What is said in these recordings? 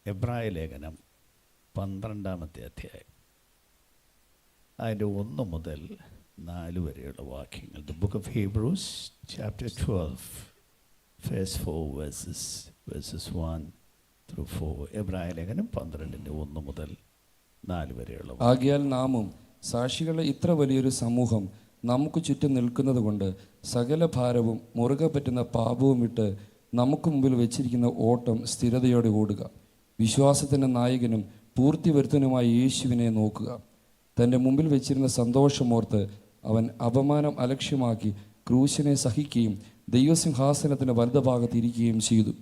എബ്രായ ലേഖനം 12-ാമത്തെ അധ്യായം അതിൻ്റെ 1 മുതൽ 4 വരെയുള്ള വാക്യങ്ങൾ. The book of Hebrews chapter 12 verse 4 verses 1 through 4. എബ്രായ ലേഖനം 12-ന്റെ 1 മുതൽ 4 വരെയുള്ള. ആകയാൽ നാമും സാക്ഷികളുടെ ഇത്ര വലിയൊരു സമൂഹം നമുക്ക് ചുറ്റും നിൽക്കുന്നത് കൊണ്ട് സകല ഭാരവും മുറുകെ പറ്റുന്ന പാപവും വിട്ട് നമുക്ക് മുമ്പിൽ വെച്ചിരിക്കുന്ന ഓട്ടം സ്ഥിരതയോടെ ഓടുക. വിശ്വാസത്തിൻ്റെ നായകനും പൂർത്തി വരുത്തനുമായ യേശുവിനെ നോക്കുക. തൻ്റെ മുമ്പിൽ വെച്ചിരുന്ന സന്തോഷമോർത്ത് അവൻ അപമാനം അലക്ഷ്യമാക്കി ക്രൂശിനെ സഹിക്കുകയും ദൈവസിംഹാസനത്തിൻ്റെ വലതുഭാഗത്ത് ഇരിക്കുകയും ചെയ്തു.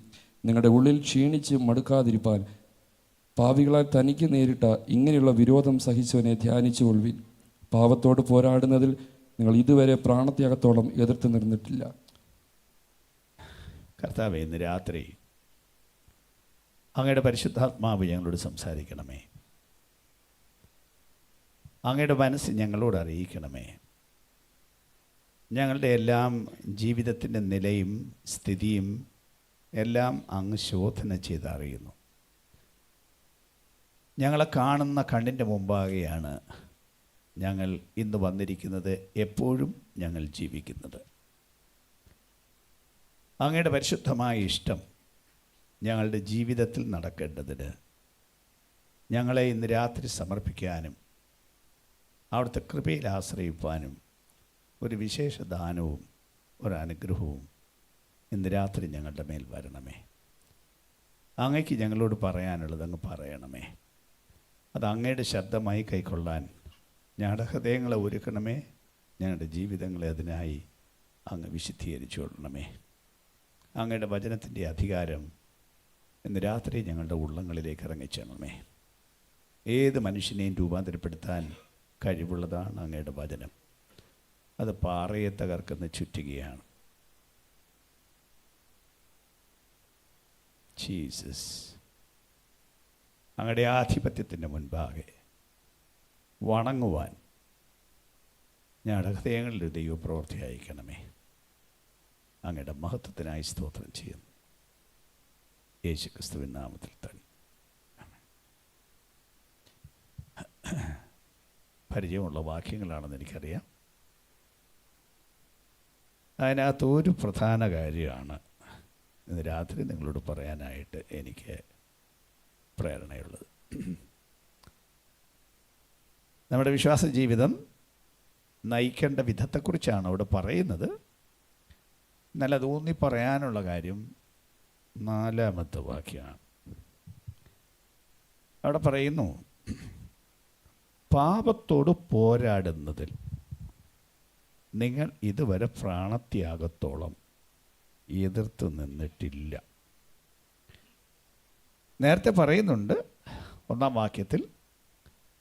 നിങ്ങളുടെ ഉള്ളിൽ ക്ഷീണിച്ച് മടുക്കാതിരിപ്പാൻ പാപികളാൽ തനിക്ക് നേരിട്ട ഇങ്ങനെയുള്ള വിരോധം സഹിച്ചവനെ ധ്യാനിച്ചു കൊള്ളുവിൻ. പാപത്തോട് പോരാടുന്നതിൽ നിങ്ങൾ ഇതുവരെ പ്രാണത്യാഗത്തോളം എതിർത്ത് നിന്നിട്ടില്ല. കർത്താവേ, ഇന്ന് രാത്രി അങ്ങയുടെ പരിശുദ്ധാത്മാവ് ഞങ്ങളോട് സംസാരിക്കണമേ. അങ്ങയുടെ മനസ്സ് ഞങ്ങളോട് അറിയിക്കണമേ. ഞങ്ങളുടെ എല്ലാം ജീവിതത്തിൻ്റെ നിലയും സ്ഥിതിയും എല്ലാം അങ്ങ് ശോധന ചെയ്ത് അറിയുന്നു. ഞങ്ങളെ കാണുന്ന കണ്ണിൻ്റെ മുമ്പാകെയാണ് ഞങ്ങൾ ഇന്ന് വന്നിരിക്കുന്നത്, എപ്പോഴും ഞങ്ങൾ ജീവിക്കുന്നത്. അങ്ങയുടെ പരിശുദ്ധമായ ഇഷ്ടം ഞങ്ങളുടെ ജീവിതത്തിൽ നടക്കേണ്ടതിന് ഞങ്ങളെ ഇന്ന് രാത്രി സമർപ്പിക്കാനും അവിടുത്തെ കൃപയിൽ ആശ്രയിപ്പാനും ഒരു വിശേഷ ദാനവും ഒരു അനുഗ്രഹവും ഇന്ന് രാത്രി ഞങ്ങളുടെ മേൽ വരണമേ. അങ്ങയ്ക്ക് ഞങ്ങളോട് പറയാനുള്ളത് അങ്ങ് പറയണമേ. അത് അങ്ങയുടെ ശബ്ദമായി കൈക്കൊള്ളാൻ ഞങ്ങളുടെ ഹൃദയങ്ങളെ ഒരുക്കണമേ. ഞങ്ങളുടെ ജീവിതങ്ങളെ അതിനായി അങ്ങ് വിശുദ്ധീകരിച്ചു കൊള്ളണമേ. അങ്ങയുടെ വചനത്തിൻ്റെ അധികാരം ഇന്ന് രാത്രി ഞങ്ങളുടെ ഉള്ളങ്ങളിലേക്ക് ഇറങ്ങിച്ചേണമേ. ഏത് മനുഷ്യനെയും രൂപാന്തരപ്പെടുത്താൻ കഴിവുള്ളതാണ് അങ്ങയുടെ വചനം. അത് പാറയെ തകർക്കുന്ന ചുറ്റികയാണ്. ജീസസ്, അങ്ങയുടെ ആധിപത്യത്തിൻ്റെ മുൻപാകെ വണങ്ങുവാൻ ഞങ്ങളുടെ ഹൃദയങ്ങളിൽ ദൈവപ്രവൃത്തി അയക്കണമേ. അങ്ങയുടെ മഹത്വത്തിനായി സ്തോത്രം ചെയ്യുന്നു, യേശുക്രിസ്തുവിൻ നാമത്തിൽ തന്നെ. പരിചയമുള്ള വാക്യങ്ങളാണെന്ന് എനിക്കറിയാം. അതിനകത്ത് ഒരു പ്രധാന കാര്യമാണ് ഇന്ന് രാത്രി നിങ്ങളോട് പറയാനായിട്ട് എനിക്ക് പ്രേരണയുള്ളത്. നമ്മുടെ വിശ്വാസ ജീവിതം നയിക്കേണ്ട വിധത്തെക്കുറിച്ചാണ് അവിടെ പറയുന്നത്. എന്നാൽ അത് ഊന്നി പറയാനുള്ള കാര്യം 4-ാമത്തെ വാക്യമാണ്. അവിടെ പറയുന്നു, പാപത്തോട് പോരാടുന്നതിൽ നിങ്ങൾ ഇതുവരെ പ്രാണത്യാഗത്തോളം എതിർത്ത് നിന്നിട്ടില്ല. നേരത്തെ പറയുന്നുണ്ട് 1-ാം വാക്യത്തിൽ,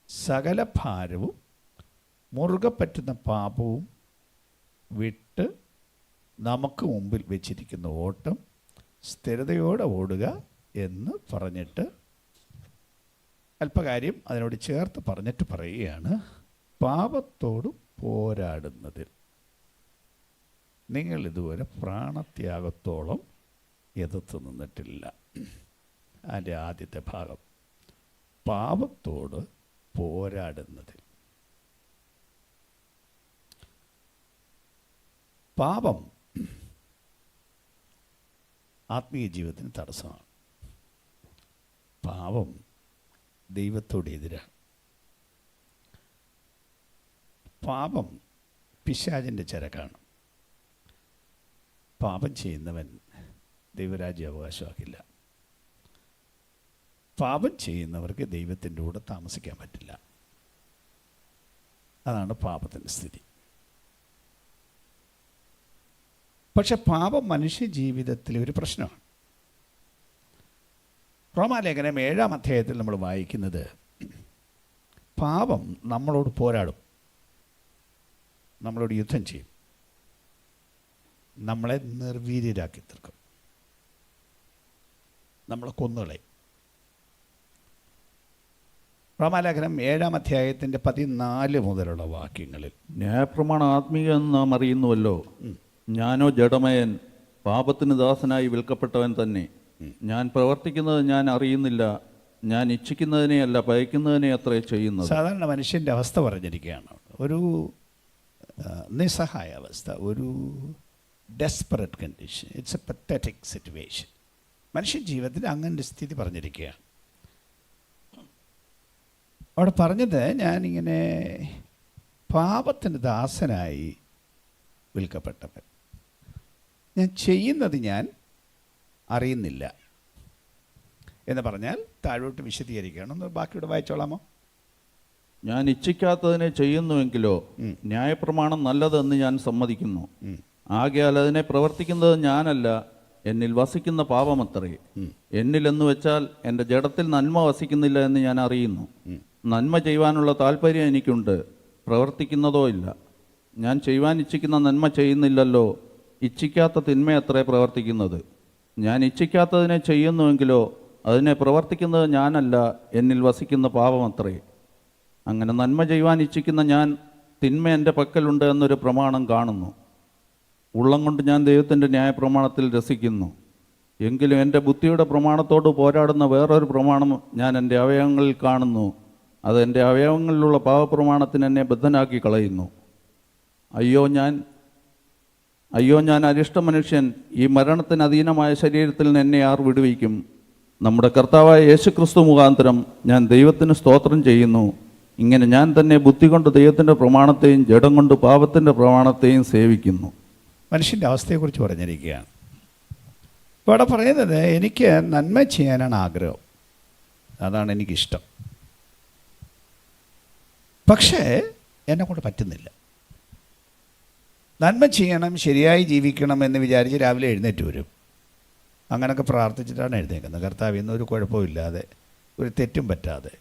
സകല ഭാരവും മുറുകെ പറ്റുന്ന പാപവും വിട്ട് നമുക്ക് മുമ്പിൽ വെച്ചിരിക്കുന്ന ഓട്ടം സ്ഥിരതയോടെ ഓടുക എന്ന് പറഞ്ഞിട്ട് അല്പകാര്യം അതിനോട് ചേർത്ത് പറഞ്ഞിട്ട് പറയുകയാണ്, പാപത്തോട് പോരാടുന്നതിൽ നിങ്ങൾ ഇതുവരെ പ്രാണത്യാഗത്തോളം എതിർത്ത് നിന്നിട്ടില്ല. അതിൻ്റെ ആദ്യത്തെ ഭാഗം, പാപത്തോട് പോരാടുന്നതിൽ. പാപം ആത്മീയ ജീവിതത്തിന് തടസ്സമാണ്. പാപം ദൈവത്തോട് എതിരാണ്. പാപം പിശാചിൻ്റെ ചരക്കാണ്. പാപം ചെയ്യുന്നവൻ ദൈവരാജ്യം അവകാശമാക്കില്ല. പാപം ചെയ്യുന്നവർക്ക് ദൈവത്തിൻ്റെ കൂടെ താമസിക്കാൻ പറ്റില്ല. അതാണ് പാപത്തിൻ്റെ സ്ഥിതി. പക്ഷെ പാപം മനുഷ്യ ജീവിതത്തിലെ ഒരു പ്രശ്നമാണ്. റോമാലേഖനം 7-ാം അധ്യായത്തിൽ നമ്മൾ വായിക്കുന്നത്, പാപം നമ്മളോട് പോരാടും, നമ്മളോട് യുദ്ധം ചെയ്യും, നമ്മളെ നിർവീര്യരാക്കി തീർക്കും, നമ്മളെ കൊന്നുകളയും. റോമാലേഖനം 7-ാം അധ്യായത്തിൻ്റെ 14 മുതലുള്ള വാക്യങ്ങളിൽ, ന്യായപ്രമാണം ആത്മീയമെന്ന് നാം അറിയുന്നുവല്ലോ, ഞാനോ ജഡമയൻ, പാപത്തിന് ദാസനായി വിൽക്കപ്പെട്ടവൻ തന്നെ. ഞാൻ പ്രവർത്തിക്കുന്നത് ഞാൻ അറിയുന്നില്ല, ഞാൻ ഇച്ഛിക്കുന്നതിനെയല്ല ഭയക്കുന്നതിനെ അത്രേ ചെയ്യുന്നത്. സാധാരണ മനുഷ്യൻ്റെ അവസ്ഥ പറഞ്ഞിരിക്കുകയാണ്. ഒരു നിസ്സഹായ അവസ്ഥ, ഒരു desperate condition. It's A pathetic situation. മനുഷ്യ ജീവിതത്തിൽ അങ്ങനൊരു സ്ഥിതി പറഞ്ഞിരിക്കുകയാണ്. അവിടെ പറഞ്ഞത്, ഞാനിങ്ങനെ പാപത്തിന് ദാസനായി വിൽക്കപ്പെട്ടവൻ, ഞാൻ ചെയ്യുന്നത് ഞാൻ അറിയുന്നില്ല എന്ന് പറഞ്ഞാൽ താഴോട്ട് വിശദീകരിക്കണം. ഒന്ന് ബാക്കിയോട് വായിച്ചോളാമോ? ഞാൻ ഇച്ഛിക്കാത്തതിനെ ചെയ്യുന്നുവെങ്കിലോ ന്യായപ്രമാണം നല്ലതെന്ന് ഞാൻ സമ്മതിക്കുന്നു. ആകയാൽ അതിനെ പ്രവർത്തിക്കുന്നത് ഞാനല്ല, എന്നിൽ വസിക്കുന്ന പാപമത്രേ. എന്നിലെന്ന് വെച്ചാൽ എൻ്റെ ജഡത്തിൽ നന്മ വസിക്കുന്നില്ല എന്ന് ഞാൻ അറിയുന്നു. നന്മ ചെയ്യുവാനുള്ള താല്പര്യം എനിക്കുണ്ട്, പ്രവർത്തിക്കുന്നതോ ഇല്ല. ഞാൻ ചെയ്യുവാൻ ഇച്ഛിക്കുന്ന നന്മ ചെയ്യുന്നില്ലല്ലോ, ഇച്ഛിക്കാത്ത തിന്മയത്രേ പ്രവർത്തിക്കുന്നത്. ഞാൻ ഇച്ഛിക്കാത്തതിനെ ചെയ്യുന്നുവെങ്കിലോ അതിനെ പ്രവർത്തിക്കുന്നത് ഞാനല്ല, എന്നിൽ വസിക്കുന്ന പാപമത്രേ. അങ്ങനെ നന്മ ചെയ്യുവാൻ ഇച്ഛിക്കുന്ന ഞാൻ തിന്മ എൻ്റെ പക്കലുണ്ട് എന്നൊരു പ്രമാണം കാണുന്നു. ഉള്ളം കൊണ്ട് ഞാൻ ദൈവത്തിൻ്റെ ന്യായപ്രമാണത്തിൽ രസിക്കുന്നു. എങ്കിലും എൻ്റെ ബുദ്ധിയുടെ പ്രമാണത്തോട് പോരാടുന്ന വേറൊരു പ്രമാണം ഞാൻ എൻ്റെ അവയവങ്ങളിൽ കാണുന്നു. അത് എൻ്റെ അവയവങ്ങളിലുള്ള പാപപ്രമാണത്തിന് എന്നെ ബദ്ധനാക്കി കളയുന്നു. അയ്യോ ഞാൻ അരിഷ്ട മനുഷ്യൻ, ഈ മരണത്തിന് അധീനമായ ശരീരത്തിൽ നിന്ന് എന്നെ ആർ വിടുവിക്കും? നമ്മുടെ കർത്താവായ യേശുക്രിസ്തു മുഖാന്തരം ഞാൻ ദൈവത്തിന് സ്തോത്രം ചെയ്യുന്നു. ഇങ്ങനെ ഞാൻ തന്നെ ബുദ്ധി കൊണ്ട് ദൈവത്തിൻ്റെ പ്രമാണത്തെയും ജഡം കൊണ്ട് പാപത്തിൻ്റെ പ്രമാണത്തെയും സേവിക്കുന്നു. മനുഷ്യൻ്റെ അവസ്ഥയെക്കുറിച്ച് പറഞ്ഞിരിക്കുകയാണ്. ഇപ്പോൾ അവിടെ പറയുന്നത്, എനിക്ക് നന്മ ചെയ്യാനാണ് ആഗ്രഹം, അതാണ് എനിക്കിഷ്ടം. പക്ഷേ എന്നെക്കൊണ്ട് പറ്റുന്നില്ല. നന്മ ചെയ്യണം, ശരിയായി ജീവിക്കണം എന്ന് വിചാരിച്ച് രാവിലെ എഴുന്നേറ്റ് വരും. അങ്ങനെയൊക്കെ പ്രാർത്ഥിച്ചിട്ടാണ് എഴുന്നേക്കുന്നത്. കർത്താവ് ഇന്നൊരു കുഴപ്പമില്ലാതെ, ഒരു തെറ്റും പറ്റാതെ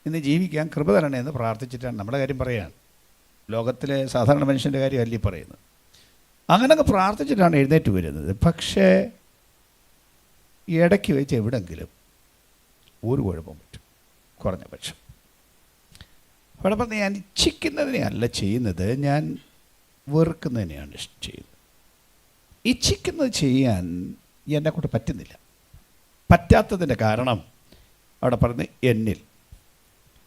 ഇന്ന് ജീവിക്കാൻ കൃപ തരണേ എന്ന് പ്രാർത്ഥിച്ചിട്ടാണ്. നമ്മുടെ കാര്യം പറയുകയാണ്, ലോകത്തിലെ സാധാരണ മനുഷ്യൻ്റെ കാര്യമല്ല ഈ പറയുന്നത്. അങ്ങനെയൊക്കെ പ്രാർത്ഥിച്ചിട്ടാണ് എഴുന്നേറ്റ് വരുന്നത്. പക്ഷേ ഇടയ്ക്ക് വെച്ച് എവിടെങ്കിലും ഒരു കുഴപ്പം പറ്റും, കുറഞ്ഞ പക്ഷം. അവിടെ പറഞ്ഞ്, ഞാൻ ഇച്ഛിക്കുന്നതിനെയല്ല ചെയ്യുന്നത്, ഞാൻ വെറുക്കുന്നതിനെയാണ് ചെയ്യുന്നത്. ഇച്ഛിക്കുന്നത് ചെയ്യാൻ എന്നെക്കൊണ്ട് പറ്റുന്നില്ല. പറ്റാത്തതിൻ്റെ കാരണം അവിടെ പറഞ്ഞ് എന്നിൽ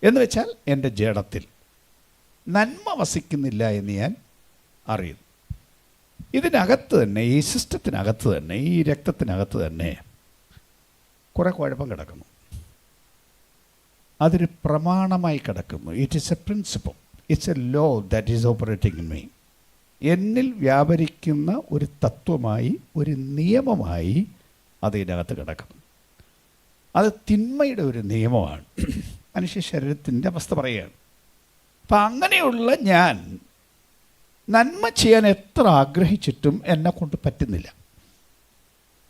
എന്ന് വെച്ചാൽ എൻ്റെ ജഡത്തിൽ നന്മ വസിക്കുന്നില്ല എന്ന് ഞാൻ അറിയുന്നു. ഇതിനകത്ത് തന്നെ, ഈ സിസ്റ്റത്തിനകത്ത് തന്നെ, ഈ രക്തത്തിനകത്ത് തന്നെ കുറേ കുഴപ്പം കിടക്കുന്നു. അതൊരു പ്രമാണമായി കിടക്കുന്നു. It is a principle, it's a law that is operating in me. എന്നിൽ വ്യാപരിക്കുന്ന ഒരു തത്വമായി, ഒരു നിയമമായി അത് ഇതിനകത്ത് കിടക്കുന്നു. അത് തിന്മയുടെ ഒരു നിയമമാണ്. മനുഷ്യ ശരീരത്തിൻ്റെ അവസ്ഥ പറയുകയാണ്. അപ്പം അങ്ങനെയുള്ള ഞാൻ നന്മ ചെയ്യാൻ എത്ര ആഗ്രഹിച്ചിട്ടും എന്നെക്കൊണ്ട് പറ്റുന്നില്ല.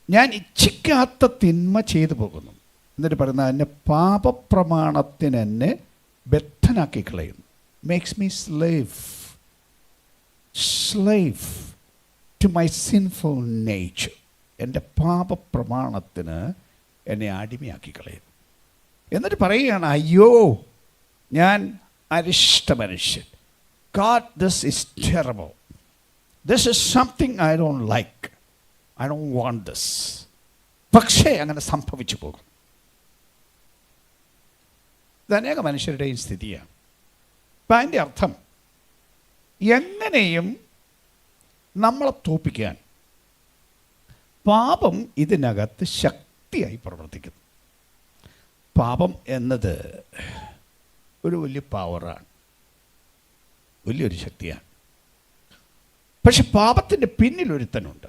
ഞാൻ ഇച്ഛിക്കാത്ത തിന്മ ചെയ്തു പോകുന്നു. എന്നിട്ട് പറയുന്നത്, എന്നെ പാപപ്രമാണത്തിന് എന്നെ ബദ്ധനാക്കി കളയുന്നു. Makes me slave to my sinful nature. എൻ്റെ പാപപ്രമാണത്തിന് എന്നെ അടിമയാക്കി കളയുന്നു. എന്നിട്ട് പറയുകയാണ്, അയ്യോ ഞാൻ അരിഷ്ട മനുഷ്യൻ. God, this is terrible. This is something I don't like. I don't want this. പക്ഷേ അങ്ങനെ സംഭവിച്ചു പോകും. ഇത് അനേക മനുഷ്യരുടെയും സ്ഥിതിയാണ്. അപ്പം അതിൻ്റെ അർത്ഥം, എങ്ങനെയും നമ്മളെ തോൽപ്പിക്കാൻ പാപം ഇതിനകത്ത് ശക്തിയായി പ്രവർത്തിക്കുന്നു. പാപം എന്നത് ഒരു വലിയ പവറാണ്, വലിയൊരു ശക്തിയാണ്. പക്ഷെ പാപത്തിൻ്റെ പിന്നിലൊരുത്തനുണ്ട്.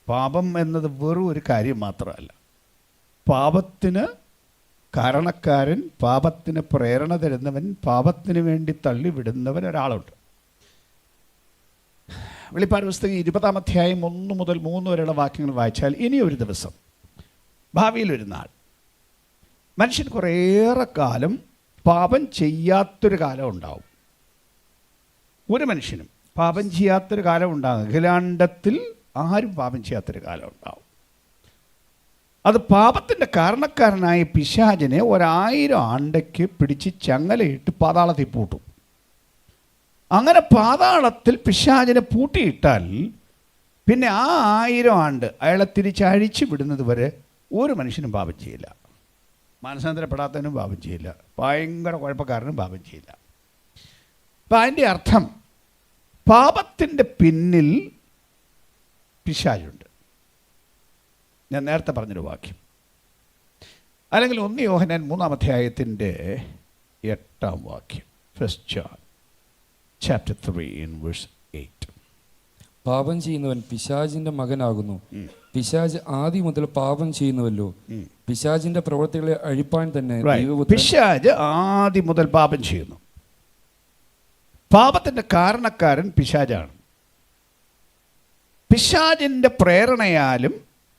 പാപം എന്നത് വെറും ഒരു കാര്യം മാത്രമല്ല. പാപത്തിന് കാരണക്കാരൻ, പാപത്തിന് പ്രേരണ തരുന്നവൻ, പാപത്തിന് വേണ്ടി തള്ളിവിടുന്നവൻ ഒരാളുണ്ട്. വെളിപ്പാട് പുസ്തകം 20-ാം അധ്യായം 1 മുതൽ 3 വരെയുള്ള വാക്യങ്ങൾ വായിച്ചാൽ, ഇനി ഒരു ദിവസം, ഭാവിയിലൊരു നാൾ, മനുഷ്യൻ കുറേയേറെ കാലം പാപം ചെയ്യാത്തൊരു കാലം ഉണ്ടാവും. ഒരു മനുഷ്യനും പാപം ചെയ്യാത്തൊരു കാലം ഉണ്ടാകും. അഖിലാണ്ടത്തിൽ ആരും പാപം ചെയ്യാത്തൊരു കാലം ഉണ്ടാവും. അത് പാപത്തിൻ്റെ കാരണക്കാരനായ പിശാചിനെ 1000 ആണ്ടയ്ക്ക് പിടിച്ച് ചങ്ങലയിട്ട് പാതാളത്തിൽ പൂട്ടും. അങ്ങനെ പാതാളത്തിൽ പിശാചിനെ പൂട്ടിയിട്ടാൽ പിന്നെ ആ 1000 ആണ്ട് അയാളെ തിരിച്ചഴിച്ചു വിടുന്നത് വരെ ഒരു മനുഷ്യനും പാപം ചെയ്യില്ല. മാനസാന്തരപ്പെടാത്തവനും പാപം ചെയ്യില്ല, ഭയങ്കര കുഴപ്പക്കാരനും പാപം ചെയ്യില്ല. അപ്പം അതിൻ്റെ അർത്ഥം പാപത്തിൻ്റെ പിന്നിൽ പിശാചുണ്ട്. ഞാൻ നേരത്തെ പറഞ്ഞൊരു വാക്യം, അല്ലെങ്കിൽ 1 യോഹന്നാൻ 3-ാം അധ്യായത്തിൻ്റെ 8-ാം വാക്യം, 1 John chapter 3:8. പാപം ചെയ്യുന്നവൻ പിശാചിന്റെ മകനാകുന്നു. പിശാച് ആദ്യം മുതൽ പാപം ചെയ്യുന്നുവല്ലോ. പിശാചിന്റെ പ്രവൃത്തികളെ അഴിപ്പാൻ തന്നെ പിശാച് ആദ്യം മുതൽ പാപം ചെയ്യുന്നു. പാപത്തിന്റെ കാരണക്കാരൻ പിശാചാണ്. പിശാചിന്റെ പ്രേരണയാലും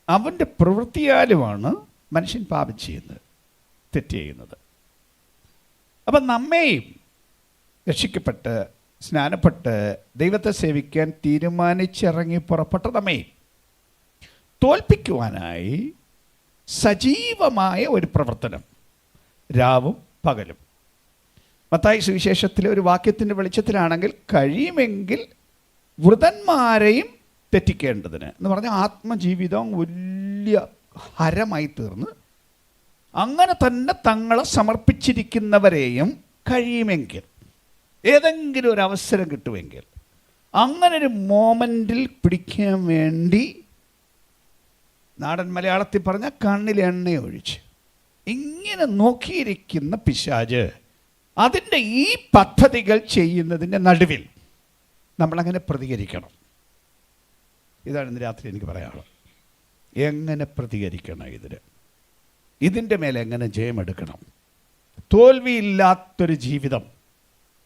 അവന്റെ പ്രവൃത്തിയാലുമാണ് മനുഷ്യൻ പാപം ചെയ്യുന്നത്, തെറ്റ് ചെയ്യുന്നത്. അപ്പം നമ്മെയും രക്ഷിക്കപ്പെട്ട് സ്നാനപ്പെട്ട് ദൈവത്തെ സേവിക്കാൻ തീരുമാനിച്ചിറങ്ങി പുറപ്പെട്ട നമ്മെയും തോൽപ്പിക്കുവാനായി സജീവമായ ഒരു പ്രവർത്തനം രാവും പകലും. മത്തായി സുവിശേഷത്തിലെ ഒരു വാക്യത്തിൻ്റെ വെളിച്ചത്തിലാണെങ്കിൽ കഴിയുമെങ്കിൽ വൃതന്മാരെയും തെറ്റിക്കേണ്ടതിന് എന്ന് പറഞ്ഞാൽ ആത്മജീവിതം വലിയ ഹരമായി തീർന്ന് അങ്ങനെ തന്നെ തങ്ങളെ സമർപ്പിച്ചിരിക്കുന്നവരെയും കഴിയുമെങ്കിൽ, ഏതെങ്കിലും ഒരു അവസരം കിട്ടുമെങ്കിൽ അങ്ങനൊരു മോമെൻറ്റിൽ പിടിക്കാൻ വേണ്ടി, നാടൻ മലയാളത്തിൽ പറഞ്ഞാൽ കണ്ണിൽ എണ്ണ ഒഴിച്ച് ഇങ്ങനെ നോക്കിയിരിക്കുന്ന പിശാച് അതിൻ്റെ ഈ പദ്ധതികൾ ചെയ്യുന്നതിൻ്റെ നടുവിൽ നമ്മളങ്ങനെ പ്രതികരിക്കണം. ഇതാണ് ഇന്ന് രാത്രി എനിക്ക് പറയാനുള്ളത്. എങ്ങനെ പ്രതികരിക്കണം, ഇതിൻ്റെ മേലെ എങ്ങനെ ജയമെടുക്കണം. തോൽവിയില്ലാത്തൊരു ജീവിതം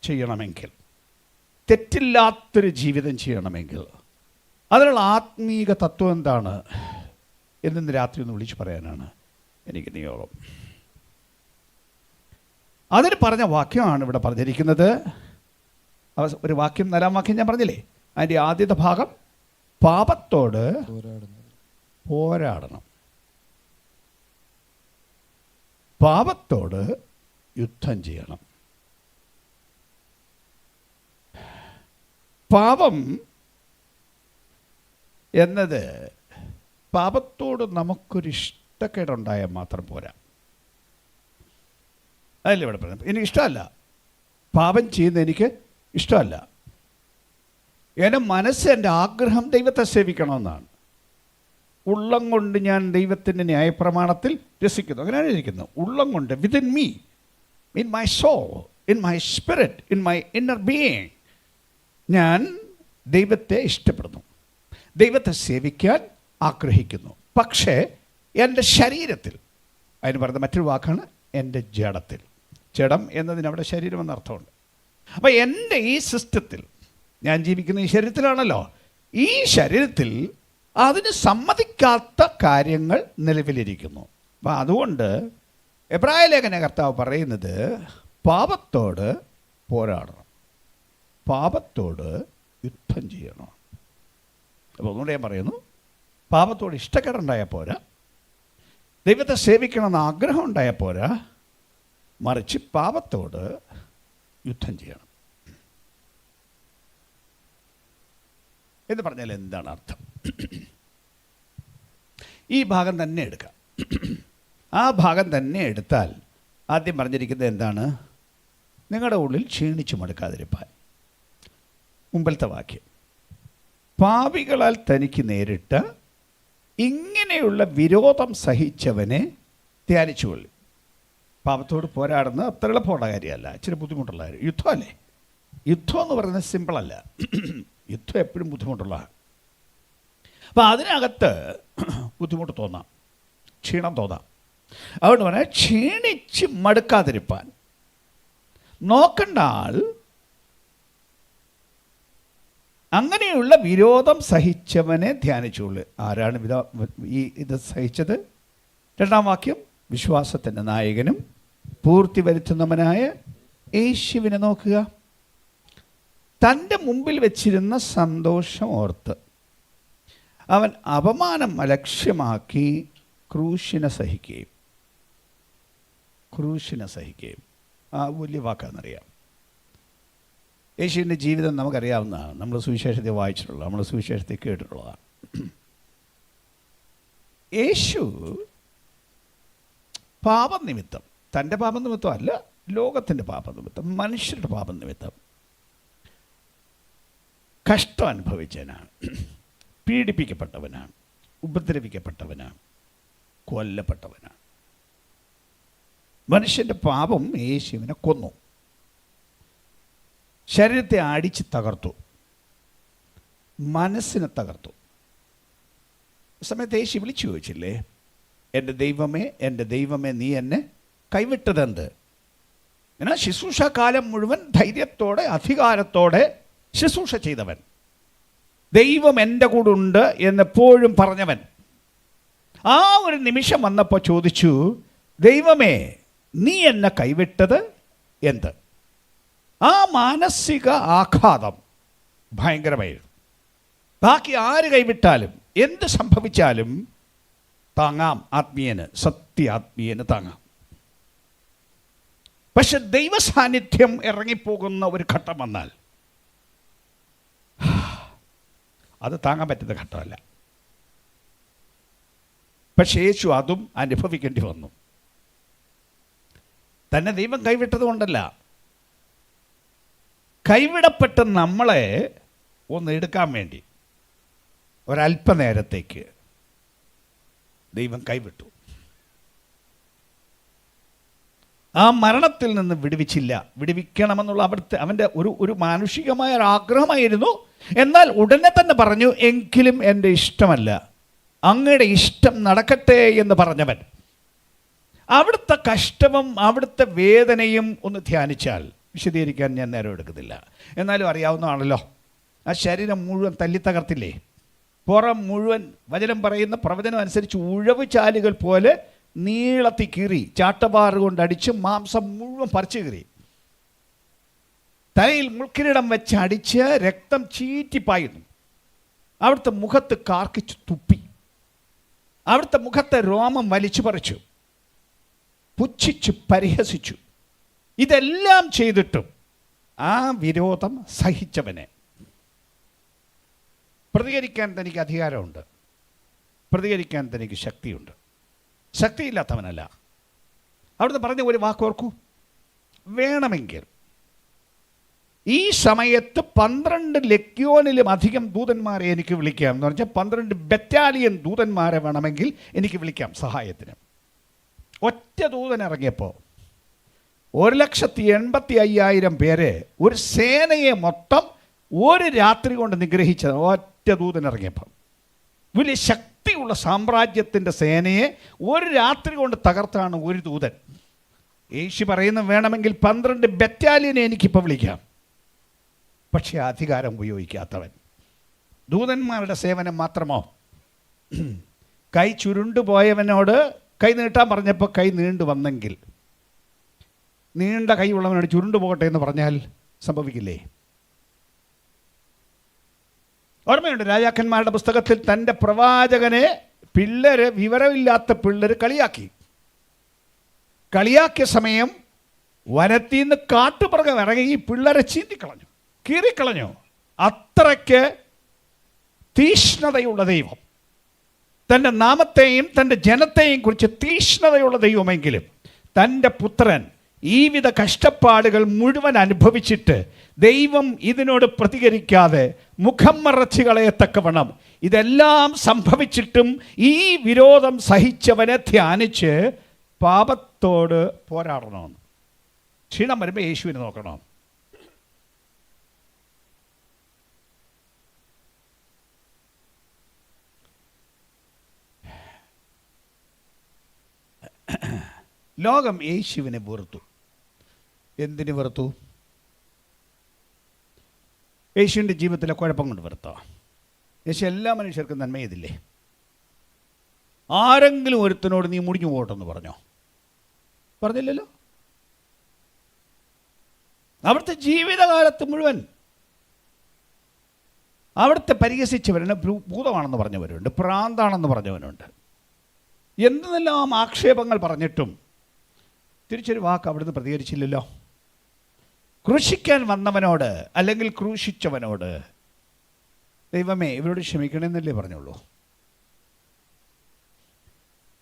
ചെയ്യണമെങ്കിൽ, തെറ്റില്ലാത്തൊരു ജീവിതം ചെയ്യണമെങ്കിൽ അതിനുള്ള ആത്മീക തത്വം എന്താണ് എന്നിന്ന് രാത്രി ഒന്ന് വിളിച്ച് പറയാനാണ് എനിക്ക് നിയോഗം. അതിന് പറഞ്ഞ വാക്യമാണ് ഇവിടെ പറഞ്ഞിരിക്കുന്നത്. ഒരു വാക്യം, 4-ാം വാക്യം ഞാൻ പറഞ്ഞില്ലേ, അതിൻ്റെ ആദ്യത്തെ ഭാഗം പാപത്തോട് പോരാടണം, പാപത്തോട് യുദ്ധം ചെയ്യണം. പാപം എന്നത്, പാപത്തോട് നമുക്കൊരു ഇഷ്ടക്കേടുണ്ടായാൽ മാത്രം പോരാ. അതല്ലേ ഇവിടെ പറയുന്നത്. എനിക്ക് ഇഷ്ടമല്ല, പാപം ചെയ്യുന്ന എനിക്ക് ഇഷ്ടമല്ല, എൻ്റെ മനസ്സ്, എൻ്റെ ആഗ്രഹം ദൈവത്തെ സേവിക്കണമെന്നാണ്. ഉള്ളം കൊണ്ട് ഞാൻ ദൈവത്തിൻ്റെ ന്യായപ്രമാണത്തിൽ രസിക്കുന്നു. അങ്ങനെയാണ് ഇരിക്കുന്നത്. ഉള്ളം കൊണ്ട്, within me, in my soul, in my spirit, in my inner being ഞാൻ ദൈവത്തെ ഇഷ്ടപ്പെടുന്നു, ദൈവത്തെ സേവിക്കാൻ ആഗ്രഹിക്കുന്നു. പക്ഷേ എൻ്റെ ശരീരത്തിൽ, അതിന് പറയുന്ന മറ്റൊരു വാക്കാണ് എൻ്റെ ജഡത്തിൽ. ജഡം എന്നതിനവിടെ ശരീരം എന്ന അർത്ഥമുണ്ട്. അപ്പോൾ എൻ്റെ ഈ സിസ്റ്റത്തിൽ, ഞാൻ ജീവിക്കുന്ന ഈ ശരീരത്തിലാണല്ലോ, ഈ ശരീരത്തിൽ അതിന് സമ്മതിക്കാത്ത കാര്യങ്ങൾ നിലവിലിരിക്കുന്നു. അപ്പം അതുകൊണ്ട് എബ്രായ ലേഖന കർത്താവ് പറയുന്നത് പാപത്തോട് പോരാടണം, പാപത്തോട് യുദ്ധം ചെയ്യണം. അപ്പോൾ ഒന്നുകൂടെ ഞാൻ പറയുന്നു, പാപത്തോട് ഇഷ്ടക്കേടുണ്ടായാൽ പോരാ, ദൈവത്തെ സേവിക്കണമെന്ന് ആഗ്രഹം ഉണ്ടായാൽ പോരാ, മറിച്ച് പാപത്തോട് യുദ്ധം ചെയ്യണം എന്ന് പറഞ്ഞാൽ എന്താണ് അർത്ഥം? ഈ ഭാഗം തന്നെ എടുക്കാം. ആ ഭാഗം തന്നെ എടുത്താൽ ആദ്യം പറഞ്ഞിരിക്കുന്നത് എന്താണ്? നിങ്ങളുടെ ഉള്ളിൽ ക്ഷീണിച്ചു മടുക്കാതിരിപ്പാൻ. മുമ്പത്തെ വാക്യം, പാപികളാൽ തനിക്ക് നേരിട്ട ഇങ്ങനെയുള്ള വിരോധം സഹിച്ചവനെ ധ്യാനിച്ചുകൊള്ളി. പാപത്തോട് പോരാടുന്നത് അത്ര എളുപ്പമുള്ള കാര്യമല്ല, ഇച്ചിരി ബുദ്ധിമുട്ടുള്ള കാര്യം. യുദ്ധമല്ലേ? യുദ്ധം എന്ന് പറയുന്നത് സിമ്പിളല്ല. യുദ്ധം എപ്പോഴും ബുദ്ധിമുട്ടുള്ളതാണ്. അപ്പം അതിനകത്ത് ബുദ്ധിമുട്ട് തോന്നാം, ക്ഷീണം തോന്നാം. അതുകൊണ്ട് പറഞ്ഞാൽ ക്ഷീണിച്ച് മടുക്കാതിരിപ്പാൻ നോക്കേണ്ട ആൾ അങ്ങനെയുള്ള വിരോധം സഹിച്ചവനെ ധ്യാനിച്ചുള്ളൂ. ആരാണ് ഇത് സഹിച്ചത്? 2-ാം വാക്യം, വിശ്വാസത്തിൻ്റെ നായകനും പൂർത്തി വരുത്തുന്നവനായ യേശുവിനെ നോക്കുക. തൻ്റെ മുമ്പിൽ വെച്ചിരുന്ന സന്തോഷം ഓർത്ത് അവൻ അപമാനം അലക്ഷ്യമാക്കി ക്രൂശിനെ സഹിക്കുകയും. ആ വലിയ വാക്കാണെന്നറിയാം. യേശുവിൻ്റെ ജീവിതം നമുക്കറിയാവുന്നതാണ്, നമ്മൾ സുവിശേഷത്തെ വായിച്ചിട്ടുള്ള, നമ്മൾ സുവിശേഷത്തെ കേട്ടിട്ടുള്ളതാണ്. യേശു പാപനിമിത്തം, തൻ്റെ പാപനിമിത്തം അല്ല, ലോകത്തിൻ്റെ പാപനിമിത്തം, മനുഷ്യരുടെ പാപനിമിത്തം കഷ്ടം അനുഭവിച്ചവനാണ്, പീഡിപ്പിക്കപ്പെട്ടവനാണ്, ഉപദ്രവിക്കപ്പെട്ടവനാണ്, കൊല്ലപ്പെട്ടവനാണ്. മനുഷ്യൻ്റെ പാപം യേശുവിനെ കൊന്നു, ശരീരത്തെ അടിച്ച് തകർത്തു, മനസ്സിനെ തകർത്തു. സമയത്ത് യേശു വിളിച്ചു ചോദിച്ചില്ലേ, എൻ്റെ ദൈവമേ, എൻ്റെ ദൈവമേ, നീ എന്നെ കൈവിട്ടതെന്ത്? എന്നാൽ ശുശ്രൂഷാകാലം മുഴുവൻ ധൈര്യത്തോടെ അധികാരത്തോടെ ശുശ്രൂഷ ചെയ്തവൻ, ദൈവം എൻ്റെ കൂടെ ഉണ്ട് എന്നെപ്പോഴും പറഞ്ഞവൻ, ആ ഒരു നിമിഷം വന്നപ്പോൾ ചോദിച്ചു, ദൈവമേ, നീ എന്നെ കൈവിട്ടത് എന്ത്? ആ മാനസിക ആഘാതം ഭയങ്കരമായിരുന്നു. ബാക്കി ആര് കൈവിട്ടാലും എന്ത് സംഭവിച്ചാലും താങ്ങാം, ആത്മീയന്, സത്യാത്മീയന് താങ്ങാം. പക്ഷെ ദൈവ സാന്നിധ്യം ഇറങ്ങിപ്പോകുന്ന ഒരു ഘട്ടം വന്നാൽ അത് താങ്ങാൻ പറ്റുന്ന ഘട്ടമല്ല. പക്ഷേ യേശു അതും അനുഭവിക്കേണ്ടി വന്നു. തന്നെ ദൈവം കൈവിട്ടത് കൊണ്ടല്ല, കൈവിടപ്പെട്ട് നമ്മളെ ഒന്ന് എടുക്കാൻ വേണ്ടി ഒരല്പനേരത്തേക്ക് ദൈവം കൈവിട്ടു. ആ മരണത്തിൽ നിന്ന് വിടുവിച്ചില്ല. വിടുവിക്കണമെന്നുള്ള അവിടുത്തെ അവൻ്റെ ഒരു മാനുഷികമായ ഒരു ആഗ്രഹമായിരുന്നു. എന്നാൽ ഉടനെ തന്നെ പറഞ്ഞു, എങ്കിലും എൻ്റെ ഇഷ്ടമല്ല, അങ്ങയുടെ ഇഷ്ടം നടക്കട്ടെ എന്ന് പറഞ്ഞവൻ. അവിടുത്തെ കഷ്ടവും അവിടുത്തെ വേദനയും ഒന്ന് ധ്യാനിച്ചാൽ, വിശദീകരിക്കാൻ ഞാൻ നേരം എടുക്കുന്നില്ല, എന്നാലും അറിയാവുന്നതാണല്ലോ. ആ ശരീരം മുഴുവൻ തല്ലിത്തകർത്തില്ലേ, പുറം മുഴുവൻ വചനം പറയുന്ന പ്രവചനം അനുസരിച്ച് ഉഴവ് ചാലുകൾ പോലെ നീളത്തി കീറി, ചാട്ടവാറ് കൊണ്ടടിച്ച് മാംസം മുഴുവൻ പറിച്ചു കീറി, തലയിൽ മുൾക്കിരീടം വെച്ച് അടിച്ച് രക്തം ചീറ്റിപ്പായുന്നു. അവിടുത്തെ മുഖത്ത് കാർക്കിച്ചു തുപ്പി, അവിടുത്തെ മുഖത്തെ രോമം വലിച്ചു പറിച്ചു, പുച്ഛിച്ചു പരിഹസിച്ചു. ഇതെല്ലാം ചെയ്തിട്ടും ആ വിരോധം സഹിച്ചവനെ പ്രതികരിക്കാൻ തനിക്ക് അധികാരമുണ്ട്, പ്രതികരിക്കാൻ തനിക്ക് ശക്തിയുണ്ട്. ശക്തിയില്ലാത്തവനല്ല. അവിടുന്ന് പറഞ്ഞ ഒരു വാക്കോർക്കൂ, വേണമെങ്കിൽ ഈ സമയത്ത് 12 ലഗ്യോനിലും അധികം ദൂതന്മാരെ എനിക്ക് വിളിക്കാം എന്ന് പറഞ്ഞാൽ 12 ബറ്റാലിയൻ ദൂതന്മാരെ വേണമെങ്കിൽ എനിക്ക് വിളിക്കാം സഹായത്തിന്. ഒറ്റ ദൂതൻ ഇറങ്ങിയപ്പോൾ 1,85,000 പേരെ, ഒരു സേനയെ മൊത്തം ഒരു രാത്രി കൊണ്ട് നിഗ്രഹിച്ചത് ഒറ്റ ദൂതൻ ഇറങ്ങിയപ്പം. വലിയ ശക്തിയുള്ള സാമ്രാജ്യത്തിൻ്റെ സേനയെ ഒരു രാത്രി കൊണ്ട് തകർത്താണ് ഒരു ദൂതൻ. യേശു പറയുന്ന വേണമെങ്കിൽ 12 ബറ്റാലിയനെ എനിക്കിപ്പോൾ വിളിക്കാം. പക്ഷേ അധികാരം ഉപയോഗിക്കാത്തവൻ. ദൂതന്മാരുടെ സേവനം മാത്രമോ? കൈ ചുരുണ്ടുപോയവനോട് കൈ നീട്ടാൻ പറഞ്ഞപ്പോൾ കൈ നീണ്ടു വന്നെങ്കിൽ, നീണ്ട കൈയുള്ളവനോട് ചുരുണ്ടു പോകട്ടെ എന്ന് പറഞ്ഞാൽ സംഭവിക്കില്ലേ? ഓർമ്മയുണ്ട്, രാജാക്കന്മാരുടെ പുസ്തകത്തിൽ തൻ്റെ പ്രവാചകനെ വിവരമില്ലാത്ത പിള്ളേർ കളിയാക്കിയ സമയം വനത്തിൽ നിന്ന് കാട്ടുപുറകെ ഇറങ്ങി ഈ പിള്ളേരെ ചീന്തിക്കളഞ്ഞു, കീറിക്കളഞ്ഞു. അത്രയ്ക്ക് തീഷ്ണതയുള്ള ദൈവം, തൻ്റെ നാമത്തെയും തൻ്റെ ജനത്തെയും കുറിച്ച് തീഷ്ണതയുള്ള ദൈവമെങ്കിലും തൻ്റെ പുത്രൻ ഈ വിധ കഷ്ടപ്പാടുകൾ മുഴുവൻ അനുഭവിച്ചിട്ട് ദൈവം ഇതിനോട് പ്രതികരിക്കാതെ മുഖം മറച്ചു കളയത്തക്കവണ്ണം ഇതെല്ലാം സംഭവിച്ചിട്ടും ഈ വിരോധം സഹിച്ചവനെ ധ്യാനിച്ച് പാപത്തോട് പോരാടണമെന്ന്. ക്ഷീണം വരുമ്പോൾ യേശുവിനെ നോക്കണം. ലോകം യേശുവിനെ വെറുത്തു. എന്തിന് വെറുത്തു? യേശുവിൻ്റെ ജീവിതത്തിലെ കുഴപ്പം കൊണ്ട് വെറുത്തോ? യേശു എല്ലാ മനുഷ്യർക്കും നന്മ ചെയ്തില്ലേ? ആരെങ്കിലും ഒരുത്തനോട് നീ മുടിഞ്ഞു പോകട്ടെന്ന് പറഞ്ഞോ? പറഞ്ഞില്ലല്ലോ. അവിടുത്തെ ജീവിതകാലത്ത് മുഴുവൻ അവിടുത്തെ പരിഹസിച്ചവരുണ്ട്, ഭൂതമാണെന്ന് പറഞ്ഞവരുണ്ട്, പ്രാന്താണെന്ന് പറഞ്ഞവനുണ്ട്, എന്തെല്ലാം ആക്ഷേപങ്ങൾ പറഞ്ഞിട്ടും തിരിച്ചൊരു വാക്ക് അവിടുന്ന് പ്രതികരിച്ചില്ലല്ലോ. ക്രൂശിക്കാൻ വന്നവനോട് അല്ലെങ്കിൽ ക്രൂശിച്ചവനോട് ദൈവമേ ഇവരോട് ക്ഷമിക്കണമെന്നല്ലേ പറഞ്ഞുള്ളൂ.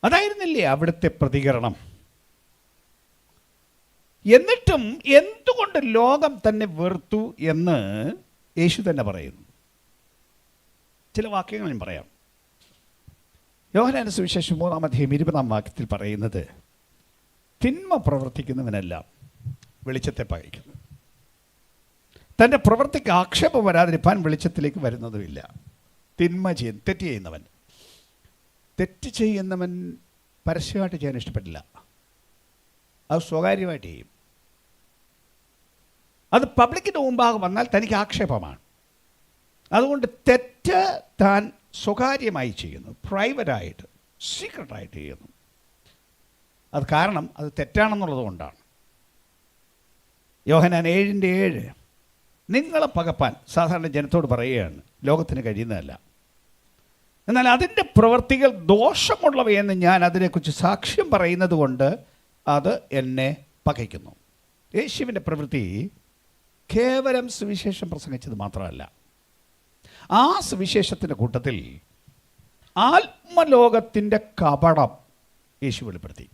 അതായിരുന്നില്ലേ അവിടുത്തെ പ്രതികരണം? എന്നിട്ടും എന്തുകൊണ്ട് ലോകം തന്നെ വെറുത്തു എന്ന് യേശു തന്നെ പറയുന്നു. ചില വാക്യങ്ങൾ ഞാൻ പറയാം. യോഹന്നാന്റെ സുവിശേഷം 3:20 പറയുന്നത്, തിന്മ പ്രവർത്തിക്കുന്നവനെല്ലാം വെളിച്ചത്തെ പകയ്ക്കുന്നു, തൻ്റെ പ്രവൃത്തിക്ക് ആക്ഷേപം വരാതിരിപ്പാൻ വെളിച്ചത്തിലേക്ക് വരുന്നതുമില്ല. തെറ്റ് ചെയ്യുന്നവൻ പരസ്യമായിട്ട് ചെയ്യാൻ ഇഷ്ടപ്പെട്ടില്ല, അത് സ്വകാര്യമായിട്ട് ചെയ്യും. അത് പബ്ലിക്കിൻ്റെ മുമ്പാകെ വന്നാൽ തനിക്ക് ആക്ഷേപമാണ്. അതുകൊണ്ട് തെറ്റ് താൻ സ്വകാര്യമായി ചെയ്യുന്നു, പ്രൈവറ്റായിട്ട്, സീക്രട്ടായിട്ട് ചെയ്യുന്നു. അത് കാരണം അത് തെറ്റാണെന്നുള്ളത് കൊണ്ടാണ്. യോഹന്നാൻ 7:7 നിങ്ങളെ പകപ്പാൻ സാധാരണ ജനത്തോട് പറയുകയാണ്, ലോകത്തിന് കഴിയുന്നതല്ല. എന്നാൽ അതിൻ്റെ പ്രവൃത്തികൾ ദോഷമുള്ളവയെന്ന് ഞാൻ അതിനെക്കുറിച്ച് സാക്ഷ്യം പറയുന്നത് കൊണ്ട് അത് എന്നെ പകയ്ക്കുന്നു. യേശുവിൻ്റെ പ്രവൃത്തി കേവലം സുവിശേഷം പ്രസംഗിച്ചത് മാത്രമല്ല, ആ സുവിശേഷത്തിൻ്റെ കൂട്ടത്തിൽ ആത്മലോകത്തിൻ്റെ കപടം യേശു വെളിപ്പെടുത്തി.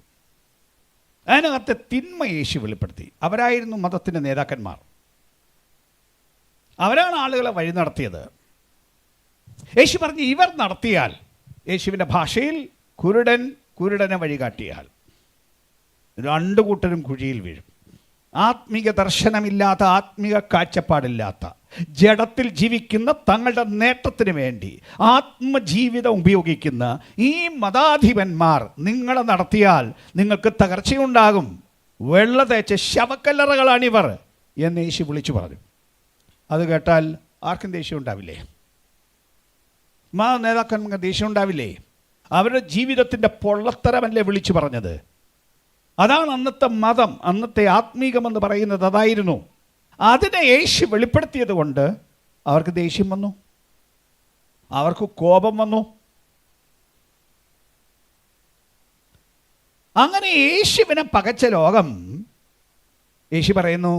അതിനകത്തെ തിന്മ യേശു വെളിപ്പെടുത്തി. അവരായിരുന്നു മതത്തിൻ്റെ നേതാക്കന്മാർ, അവരാണ് ആളുകളെ വഴി നടത്തിയത്. യേശു പറഞ്ഞ്, ഇവർ നടത്തിയാൽ, യേശുവിൻ്റെ ഭാഷയിൽ കുരുടനെ വഴികാട്ടിയാൽ രണ്ടു കൂട്ടരും കുഴിയിൽ വീഴും. ആത്മീക ദർശനമില്ലാത്ത, ആത്മീക കാഴ്ചപ്പാടില്ലാത്ത, ജഡത്തിൽ ജീവിക്കുന്ന, തങ്ങളുടെ നേട്ടത്തിന് വേണ്ടി ആത്മജീവിതം ഉപയോഗിക്കുന്ന ഈ മതാധിപന്മാർ നിങ്ങളെ നടത്തിയാൽ നിങ്ങൾക്ക് തകർച്ചയുണ്ടാകും. വെള്ള തേച്ച ശവക്കല്ലറകളാണിവർ എന്ന് യേശു വിളിച്ചു പറഞ്ഞു. അത് കേട്ടാൽ ആർക്കും ദേഷ്യം ഉണ്ടാവില്ലേ? നേതാക്കന്മാർക്ക് ദേഷ്യം ഉണ്ടാവില്ലേ? അവരുടെ ജീവിതത്തിൻ്റെ പൊള്ളത്തരമല്ലേ വിളിച്ചു പറഞ്ഞത്? അതാണ് അന്നത്തെ മതം, അന്നത്തെ ആത്മീകമെന്ന് പറയുന്നത് അതായിരുന്നു. അതിനെ യേശു വെളിപ്പെടുത്തിയത് കൊണ്ട് അവർക്ക് ദേഷ്യം വന്നു, അവർക്ക് കോപം വന്നു. അങ്ങനെ യേശുവിനെ പകച്ച ലോകം, യേശു പറയുന്നു,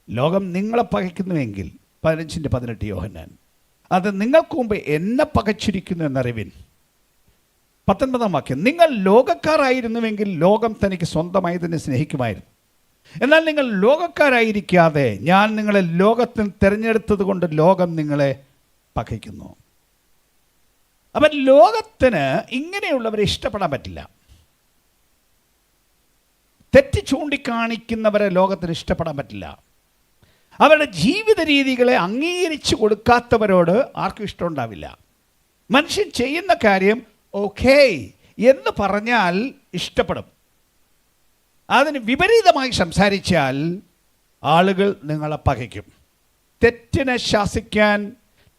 ലോകം നിങ്ങളെ പകയ്ക്കുന്നുവെങ്കിൽ 15:18 യോഹന്നാൻ, അത് നിങ്ങൾക്ക് മുമ്പ് എന്നെ പകച്ചിരിക്കുന്നു എന്നറിവിൻ. 19 വാക്യം, നിങ്ങൾ ലോകക്കാരായിരുന്നുവെങ്കിൽ ലോകം തനിക്ക് സ്വന്തമായി തന്നെ സ്നേഹിക്കുമായിരുന്നു. എന്നാൽ നിങ്ങൾ ലോകക്കാരായിരിക്കാതെ ഞാൻ നിങ്ങളെ ലോകത്തിൽ തിരഞ്ഞെടുത്തത് കൊണ്ട് ലോകം നിങ്ങളെ പകയ്ക്കുന്നു. അപ്പം ലോകത്തിന് ഇങ്ങനെയുള്ളവരെ ഇഷ്ടപ്പെടാൻ പറ്റില്ല. തെറ്റ് ചൂണ്ടിക്കാണിക്കുന്നവരെ ലോകത്തിന് ഇഷ്ടപ്പെടാൻ പറ്റില്ല. അവരുടെ ജീവിത രീതികളെ അംഗീകരിച്ചു കൊടുക്കാത്തവരോട് ആർക്കും ഇഷ്ടമുണ്ടാവില്ല. മനുഷ്യൻ ചെയ്യുന്ന കാര്യം ഓക്കേ എന്ന് പറഞ്ഞാൽ ഇഷ്ടപ്പെടും. അതിന് വിപരീതമായി സംസാരിച്ചാൽ ആളുകൾ നിങ്ങളെ പകയ്ക്കും. തെറ്റിനെ ശാസിക്കാൻ,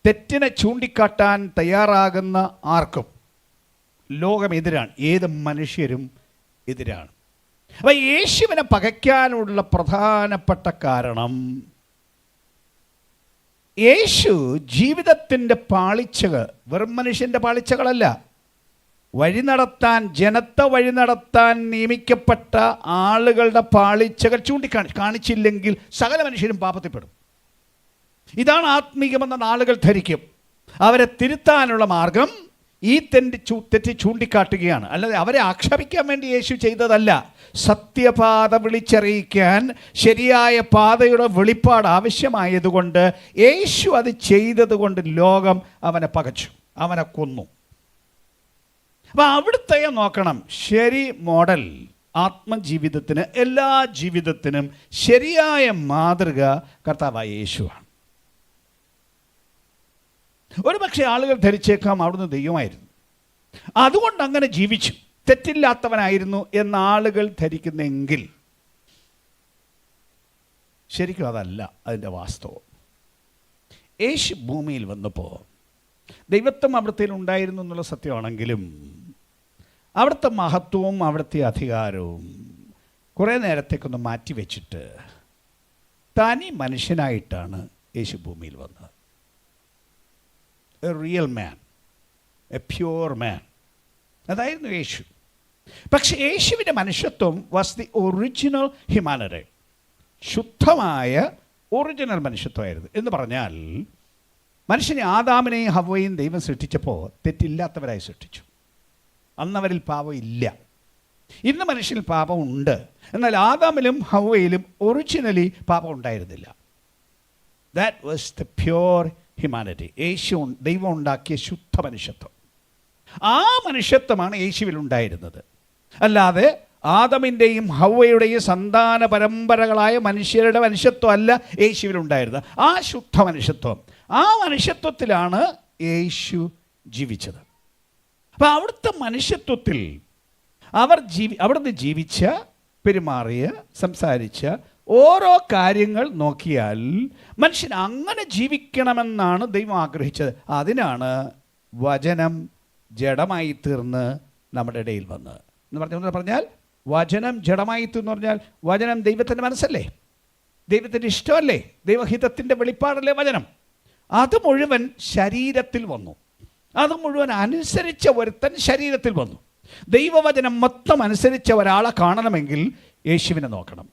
തെറ്റിനെ ചൂണ്ടിക്കാട്ടാൻ തയ്യാറാകുന്ന ആർക്കും ലോകം എതിരാണ്, ഏത് മനുഷ്യരും എതിരാണ്. അപ്പം യേശുവിനെ പകയ്ക്കാനുള്ള പ്രധാനപ്പെട്ട കാരണം, യേശു ജീവിതത്തിൻ്റെ പാളിച്ചകൾ, വെറും മനുഷ്യൻ്റെ പാളിച്ചകളല്ല, ജനത്തെ വഴി നടത്താൻ നിയമിക്കപ്പെട്ട ആളുകളുടെ പാളിച്ചകൾ കാണിച്ചില്ലെങ്കിൽ സകല മനുഷ്യരും പാപത്തിൽപ്പെടും. ഇതാണ് ആത്മീകമെന്ന ആളുകൾ ധരിക്കും. അവരെ തിരുത്താനുള്ള മാർഗം ഈ തെറ്റ് ചൂണ്ടിക്കാട്ടുകയാണ്. അല്ലാതെ അവരെ ആക്ഷേപിക്കാൻ വേണ്ടി യേശു ചെയ്തതല്ല. സത്യപാത വിളിച്ചറിയിക്കാൻ ശരിയായ പാതയുടെ വെളിപ്പാട് ആവശ്യമായതുകൊണ്ട് യേശു അത് ചെയ്തതുകൊണ്ട് ലോകം അവനെ പകച്ചു, അവനെ കൊന്നു. അപ്പം അവിടുത്തെ നോക്കണം, ശരി മോഡൽ ആത്മജീവിതത്തിന്, എല്ലാ ജീവിതത്തിനും ശരിയായ മാതൃക കർത്താവായ യേശുവാണ്. ഒരു പക്ഷേ ആളുകൾ ധരിച്ചേക്കാം അവിടുന്ന് ദൈവമായിരുന്നു, അതുകൊണ്ട് അങ്ങനെ ജീവിച്ചു, തെറ്റില്ലാത്തവനായിരുന്നു എന്ന ആളുകൾ ധരിക്കുന്നെങ്കിൽ ശരിക്കും അതല്ല അതിൻ്റെ വാസ്തവം. യേശു ഭൂമിയിൽ വന്നപ്പോൾ ദൈവത്വം അവിടുത്തെ ഉണ്ടായിരുന്നു എന്നുള്ള സത്യമാണെങ്കിലും അവിടുത്തെ മഹത്വവും അവിടുത്തെ അധികാരവും കുറേ നേരത്തേക്കൊന്ന് മാറ്റിവെച്ചിട്ട് തനി മനുഷ്യനായിട്ടാണ് യേശു ഭൂമിയിൽ വന്നത്. A real man, a pure man, അതായിരുന്നു യേശു. പക്ഷെ യേശുവിൻ്റെ മനുഷ്യത്വം വാസ് ദി ഒറിജിനൽ ഹ്യൂമാനിറ്റി, ശുദ്ധമായ ഒറിജിനൽ മനുഷ്യത്വമായിരുന്നു. എന്ന് പറഞ്ഞാൽ മനുഷ്യനെ, ആദാമിനെയും ഹവ്വയും ദൈവം സൃഷ്ടിച്ചപ്പോൾ തെറ്റില്ലാത്തവരായി സൃഷ്ടിച്ചു. അന്നവരിൽ പാപം ഇല്ല. ഇന്ന് മനുഷ്യനിൽ പാപമുണ്ട്, എന്നാൽ ആദാമിലും ഹവ്വയിലും ഒറിജിനലി പാപം ഉണ്ടായിരുന്നില്ല. That was the pure humanity. ദൈവം ഉണ്ടാക്കിയ ശുദ്ധ മനുഷ്യത്വം. ആ മനുഷ്യത്വമാണ് യേശുവിൽ ഉണ്ടായിരുന്നത്. അല്ലാതെ ആദമിൻ്റെയും ഹവ്വയുടെയും സന്താന പരമ്പരകളായ മനുഷ്യരുടെ മനുഷ്യത്വം അല്ല യേശുവിലുണ്ടായിരുന്നത്. ആ ശുദ്ധ മനുഷ്യത്വം, ആ മനുഷ്യത്വത്തിലാണ് യേശു ജീവിച്ചത്. അപ്പം അവിടുത്തെ മനുഷ്യത്വത്തിൽ അവിടുന്ന് ജീവിച്ച, പെരുമാറിയ, സംസാരിച്ച ഓരോ കാര്യങ്ങൾ നോക്കിയാൽ മനുഷ്യൻ അങ്ങനെ ജീവിക്കണമെന്നാണ് ദൈവം ആഗ്രഹിച്ചത്. അതിനാണ് വചനം ജഡമായി തീർന്ന് നമ്മുടെ ഇടയിൽ വന്നത് എന്ന് പറഞ്ഞാൽ വചനം ജഡമായി തീർന്നു പറഞ്ഞാൽ വചനം ദൈവത്തിൻ്റെ മനസ്സല്ലേ, ദൈവത്തിൻ്റെ ഇഷ്ടമല്ലേ, ദൈവഹിതത്തിൻ്റെ വെളിപ്പാടല്ലേ വചനം. അത് മുഴുവൻ ശരീരത്തിൽ വന്നു. അത് മുഴുവൻ അനുസരിച്ച ഒരുത്തൻ ശരീരത്തിൽ വന്നു. ദൈവവചനം മൊത്തം അനുസരിച്ച ഒരാളെ കാണണമെങ്കിൽ യേശുവിനെ നോക്കണം.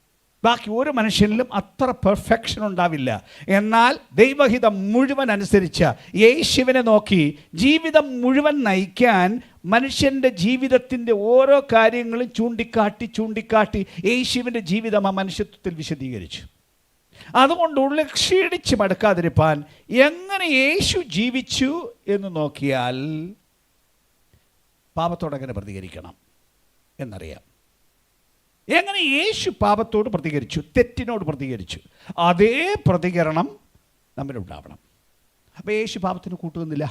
ബാക്കി ഒരു മനുഷ്യനിലും അത്ര പെർഫെക്ഷൻ ഉണ്ടാവില്ല. എന്നാൽ ദൈവഹിതം മുഴുവൻ അനുസരിച്ച യേശുവിനെ നോക്കി ജീവിതം മുഴുവൻ നയിക്കാൻ മനുഷ്യൻ്റെ ജീവിതത്തിൻ്റെ ഓരോ കാര്യങ്ങളും ചൂണ്ടിക്കാട്ടി യേശുവിൻ്റെ ജീവിതം ആ മനുഷ്യത്വത്തിൽ വിശദീകരിച്ചു. അതുകൊണ്ട് ഉള്ളിൽ ക്ഷീണിച്ച് മടുക്കാതിരിപ്പാൻ എങ്ങനെ യേശു ജീവിച്ചു എന്ന് നോക്കിയാൽ പാപത്തോട് എങ്ങനെ പ്രതികരിക്കണം എന്നറിയാം. എങ്ങനെ യേശു പാപത്തോട് പ്രതികരിച്ചു, തെറ്റിനോട് പ്രതികരിച്ചു, അതേ പ്രതികരണം നമ്മളുണ്ടാവണം. അപ്പോൾ യേശു പാപത്തിന് കൂട്ടുന്നില്ല,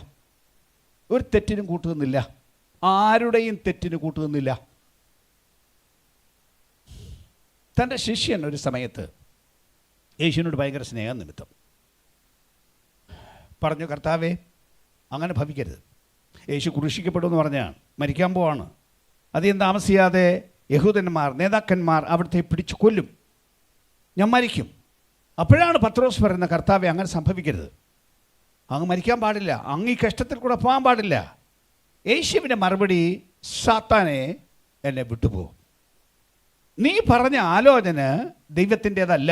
ഒരു തെറ്റിനും കൂട്ടുന്നില്ല, ആരുടെയും തെറ്റിന് കൂട്ടുന്നില്ല. തൻ്റെ ശിഷ്യൻ ഒരു സമയത്ത് യേശുവിനോട് ഭയങ്കര സ്നേഹം നിമിത്തം പറഞ്ഞു, കർത്താവേ അങ്ങനെ ഭവിക്കരുത്. യേശു ക്രൂശിക്കപ്പെടുമെന്ന് പറഞ്ഞാൽ മരിക്കാൻ പോവാണ്. അധികം താമസിയാതെ യഹൂദന്മാർ, നേതാക്കന്മാർ അവിടുത്തെ പിടിച്ചു കൊല്ലും, ഞാൻ മരിക്കും. അപ്പോഴാണ് പത്രോസ് പറയുന്നത്, കർത്താവേ അങ്ങനെ സംഭവിക്കരുത്, അങ്ങ് മരിക്കാൻ പാടില്ല, അങ്ങ് ഈ കഷ്ടത്തിൽ കൂടെ പോകാൻ പാടില്ല. യേശുവിൻ്റെ മറുപടി, സാത്താനെ എന്നെ വിട്ടുപോകും. നീ പറഞ്ഞ ആലോചന ദൈവത്തിൻ്റേതല്ല,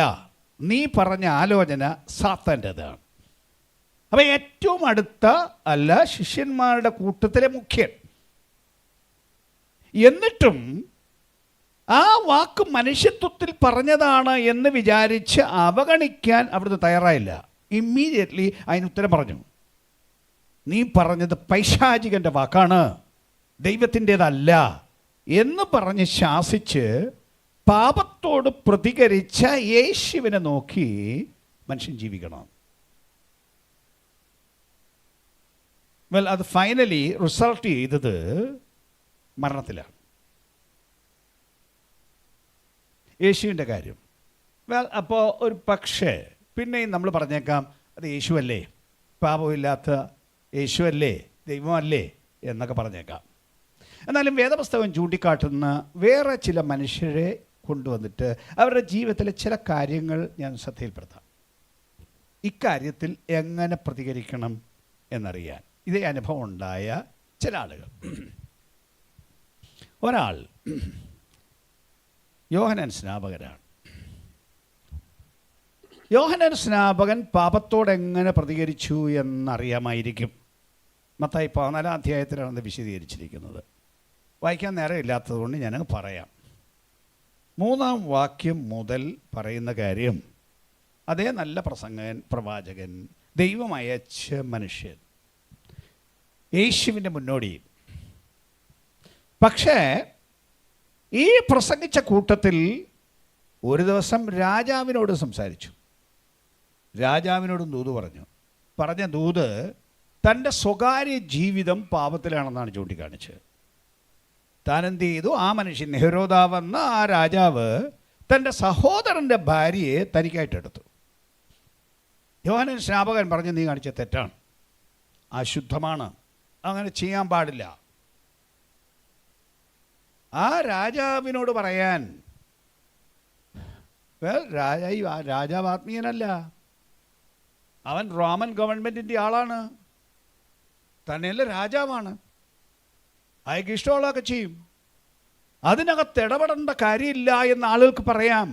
നീ പറഞ്ഞ ആലോചന സാത്താൻ്റേതാണ്. അപ്പം ഏറ്റവും അടുത്ത അല്ല ശിഷ്യന്മാരുടെ കൂട്ടത്തിലെ മുഖ്യൻ. എന്നിട്ടും ആ വാക്ക് മനുഷ്യത്വത്തിൽ പറഞ്ഞതാണ് എന്ന് വിചാരിച്ച് അവഗണിക്കാൻ അവിടുന്ന് തയ്യാറായില്ല. ഇമ്മീഡിയറ്റ്ലി അതിന് ഉത്തരം പറഞ്ഞു, നീ പറഞ്ഞത് പൈശാചികൻ്റെ വാക്കാണ്, ദൈവത്തിൻ്റേതല്ല എന്ന് പറഞ്ഞ് ശാസിച്ച് പാപത്തോട് പ്രതികരിച്ച യേശുവിനെ നോക്കി മനുഷ്യൻ ജീവിക്കണം. അത് ഫൈനലി റിസൾട്ട് ചെയ്തത് മരണത്തിലാണ്. യേശുവിൻ്റെ കാര്യം അപ്പോൾ ഒരു പക്ഷേ പിന്നെയും നമ്മൾ പറഞ്ഞേക്കാം, അത് യേശുവല്ലേ, പാപമില്ലാത്ത യേശുവല്ലേ, ദൈവമല്ലേ എന്നൊക്കെ പറഞ്ഞേക്കാം. എന്നാലും വേദപുസ്തകം ചൂണ്ടിക്കാട്ടുന്ന വേറെ ചില മനുഷ്യരെ കൊണ്ടുവന്നിട്ട് അവരുടെ ജീവിതത്തിലെ ചില കാര്യങ്ങൾ ഞാൻ ശ്രദ്ധയിൽപ്പെടുത്താം. ഇക്കാര്യത്തിൽ എങ്ങനെ പ്രതികരിക്കണം എന്നറിയാൻ ഇതേ അനുഭവം ഉണ്ടായ ചില ആളുകൾ. ഒരാൾ യോഹന്നാൻ സ്നാപകനാണ്. യോഹന്നാൻ സ്നാപകൻ പാപത്തോട് എങ്ങനെ പ്രതികരിച്ചു എന്നറിയാമായിരിക്കും. മത്തായി 14 അധ്യായത്തിലാണ് വിശദീകരിച്ചിരിക്കുന്നത്. വായിക്കാൻ നേരമില്ലാത്തതുകൊണ്ട് ഞാനങ്ങ് പറയാം. 3-ാം വാക്യം മുതൽ പറയുന്ന കാര്യം, അതേ നല്ല പ്രവാചകൻ, ദൈവം അയച്ച മനുഷ്യൻ, യേശുവിൻ്റെ മുന്നോടി. പക്ഷേ ഈ പ്രസംഗിച്ച കൂട്ടത്തിൽ ഒരു ദിവസം രാജാവിനോട് സംസാരിച്ചു. രാജാവിനോടും ദൂത് പറഞ്ഞ ദൂത് തൻ്റെ സ്വകാര്യ ജീവിതം പാപത്തിലാണെന്നാണ് ചൂണ്ടിക്കാണിച്ചത്. താൻ എന്ത് ചെയ്തു? ആ മനുഷ്യൻ ഹെരോദാവെന്ന ആ രാജാവ് തൻ്റെ സഹോദരൻ്റെ ഭാര്യയെ തനിക്കായിട്ടെടുത്തു. യോഹന്നാൻ സ്നാപകൻ പറഞ്ഞു, നീ കാണിച്ച തെറ്റാണ്, അശുദ്ധമാണ്, അങ്ങനെ ചെയ്യാൻ പാടില്ല. ആ രാജാവിനോട് പറയാൻ, രാജാവ് ആത്മീയനല്ല, അവൻ റോമൻ ഗവൺമെൻറ്റിൻ്റെ ആളാണ്, തന്നെയല്ല രാജാവാണ്, അയാൾക്ക് ഇഷ്ടമുള്ളതൊക്കെ ചെയ്യും, അതിനകത്ത് ഇടപെടേണ്ട കാര്യമില്ല എന്ന് ആളുകൾക്ക് പറയാം.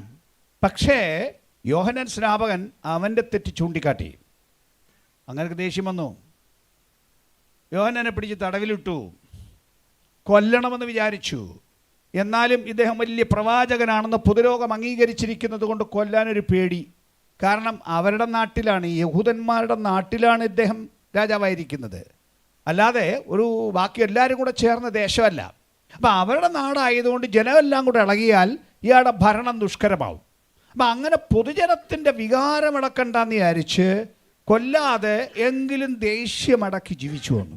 പക്ഷേ യോഹന്നാൻ സ്നാപകൻ അവൻ്റെ തെറ്റ് ചൂണ്ടിക്കാട്ടി. അങ്ങനെ ദേഷ്യം വന്നു. യോഹന്നാനെ പിടിച്ച് തടവിലിട്ടു, കൊല്ലണമെന്ന് വിചാരിച്ചു. എന്നാലും ഇദ്ദേഹം വലിയ പ്രവാചകനാണെന്ന് പൊതുലോകം അംഗീകരിച്ചിരിക്കുന്നത് കൊണ്ട് കൊല്ലാനൊരു പേടി. കാരണം അവരുടെ നാട്ടിലാണ്, യഹൂദന്മാരുടെ നാട്ടിലാണ് ഇദ്ദേഹം രാജാവായിരിക്കുന്നത്, അല്ലാതെ ഒരു ബാക്കി എല്ലാവരും കൂടെ ചേർന്ന ദേശമല്ല. അപ്പം അവരുടെ നാടായതുകൊണ്ട് ജനമെല്ലാം കൂടെ ഇളകിയാൽ ഇയാളുടെ ഭരണം ദുഷ്കരമാവും. അപ്പം അങ്ങനെ പൊതുജനത്തിൻ്റെ വികാരമടക്കണ്ടെന്ന് വിചാരിച്ച് കൊല്ലാതെ എങ്കിലും ദേഷ്യമടക്കി ജീവിച്ചു വന്നു.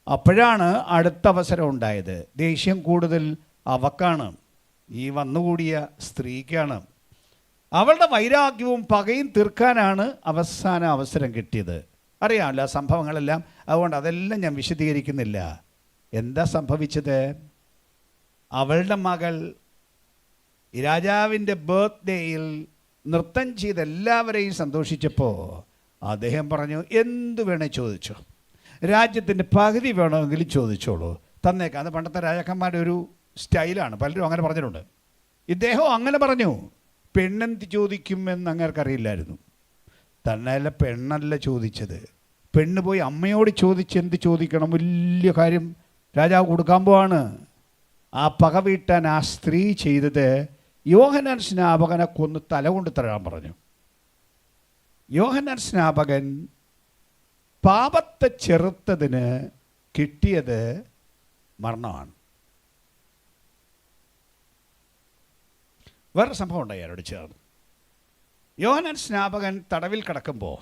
അപ്പോഴാണ് അടുത്ത അവസരം ഉണ്ടായത്. ദേഷ്യം കൂടുതൽ അവക്കാണ്, ഈ വന്നുകൂടിയ സ്ത്രീക്കാണ്. അവളുടെ വൈരാഗ്യവും പകയും തീർക്കാനാണ് അവസാന അവസരം കിട്ടിയത്. അറിയാമല്ലോ സംഭവങ്ങളെല്ലാം, അതുകൊണ്ട് അതെല്ലാം ഞാൻ വിശദീകരിക്കുന്നില്ല. എന്താ സംഭവിച്ചത്? അവളുടെ മകൾ രാജാവിൻ്റെ ബർത്ത്ഡേയിൽ നൃത്തം ചെയ്ത് എല്ലാവരെയും സന്തോഷിച്ചപ്പോൾ അദ്ദേഹം പറഞ്ഞു, എന്ത് വേണേ ചോദിച്ചോ, രാജ്യത്തിൻ്റെ പകുതി വേണമെങ്കിലും ചോദിച്ചോളൂ, തന്നേക്കാം. അത് പണ്ടത്തെ രാജാക്കന്മാരുടെ ഒരു സ്റ്റൈലാണ്, പലരും അങ്ങനെ പറഞ്ഞിട്ടുണ്ട്. ഇദ്ദേഹം അങ്ങനെ പറഞ്ഞു. പെണ്ണെന്ത് ചോദിക്കുമെന്ന് അങ്ങേർക്കറിയില്ലായിരുന്നു. തന്നെയല്ല, പെണ്ണല്ല ചോദിച്ചത്. പെണ്ണ് പോയി അമ്മയോട് ചോദിച്ച് എന്ത് ചോദിക്കണം, വലിയ കാര്യം രാജാവ് കൊടുക്കാൻ പോവാണ്. ആ പക വീട്ടാൻ ആ സ്ത്രീ ചെയ്തത് യോഹന്നാൻ സ്നാപകനെ കൊന്ന് തല കൊണ്ട് തരാൻ പറഞ്ഞു. യോഹന്നാൻ സ്നാപകൻ പാപത്തെ ചെറുത്തതിന് കിട്ടിയത് മരണമാണ്. വേറെ സംഭവം ഉണ്ടായി അയാളോട് ചേർന്ന്. യോഹന്നാൻ സ്നാപകൻ തടവിൽ കിടക്കുമ്പോൾ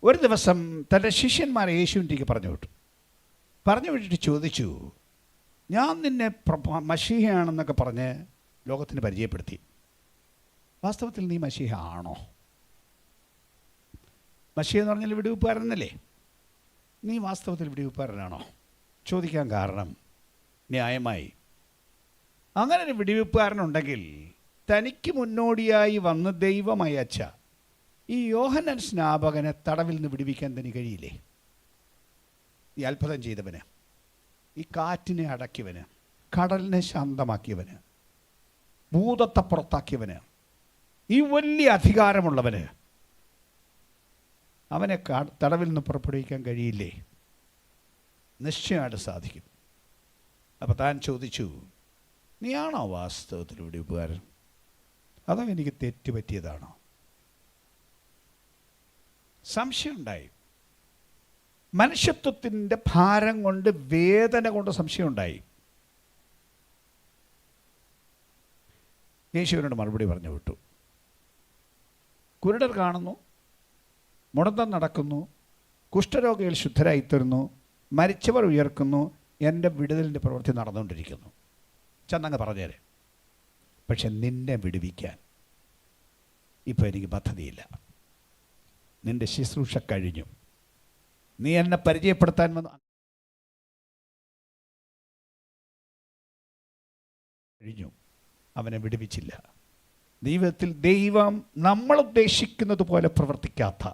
ഒരു ദിവസം തൻ്റെ ശിഷ്യന്മാരെ യേശുവിൻ്റെക്ക് പറഞ്ഞു വിട്ടിട്ട് ചോദിച്ചു, ഞാൻ നിന്നെ മശീഹയാണെന്നൊക്കെ പറഞ്ഞ് ലോകത്തിന് പരിചയപ്പെടുത്തി. വാസ്തവത്തിൽ നീ മശീഹ ആണോ? മശീഹ എന്ന് പറഞ്ഞാൽ വിടുവിപ്പുകാരനല്ലേ? നീ വാസ്തവത്തിൽ വിടുവിപ്പുകാരനാണോ? ചോദിക്കാൻ കാരണം ന്യായമായി, അങ്ങനെ ഒരു വിടുവിപ്പുകാരനുണ്ടെങ്കിൽ തനിക്ക് മുന്നോടിയായി വന്ന് ദൈവം അയച്ച ഈ യോഹന്നാൻ സ്നാപകനെ തടവിൽ നിന്ന് വിടുവിക്കാൻ തനിക്ക് കഴിയില്ലേ? ഈ അത്ഭുതം ചെയ്തവന്, ഈ കാറ്റിനെ അടക്കിയവന്, കടലിനെ ശാന്തമാക്കിയവന്, ഭൂതത്തെ പുറത്താക്കിയവന്, ഈ വലിയ അധികാരമുള്ളവന്, അവനെ തടവിൽ നിന്ന് പുറപ്പെടുവിക്കാൻ കഴിയില്ലേ? നിശ്ചയമായിട്ട് സാധിക്കും. അപ്പം താൻ ചോദിച്ചു, നീയാണോ വാസ്തവത്തിൽ വിടുവിപ്പുകാരൻ, അതോ എനിക്ക് തെറ്റുപറ്റിയതാണോ? സംശയമുണ്ടായി. മനുഷ്യത്വത്തിൻ്റെ ഭാരം കൊണ്ട്, വേദന കൊണ്ട് സംശയമുണ്ടായി. യേശുവിനോട് മറുപടി പറഞ്ഞു വിട്ടു. കുരുടർ കാണുന്നു, മുടന്തൻ നടക്കുന്നു, കുഷ്ഠരോഗികൾ ശുദ്ധരായിത്തീർന്നു, മരിച്ചവർ ഉയർക്കുന്നു, എൻ്റെ വിടുതലിൻ്റെ പ്രവൃത്തി നടന്നുകൊണ്ടിരിക്കുന്നു. ചെന്നങ്ങ് പറഞ്ഞേരെ. പക്ഷെ നിന്നെ വിടുവിക്കാൻ ഇപ്പോൾ എനിക്ക് പദ്ധതിയില്ല. നിൻ്റെ ശുശ്രൂഷ കഴിഞ്ഞു. നീ എന്നെ പരിചയപ്പെടുത്താൻ വന്നു കഴിഞ്ഞു. അവനെ വിടുവിച്ചില്ല. ജീവിതത്തിൽ ദൈവം നമ്മൾ ഉദ്ദേശിക്കുന്നത് പോലെ പ്രവർത്തിക്കാത്ത,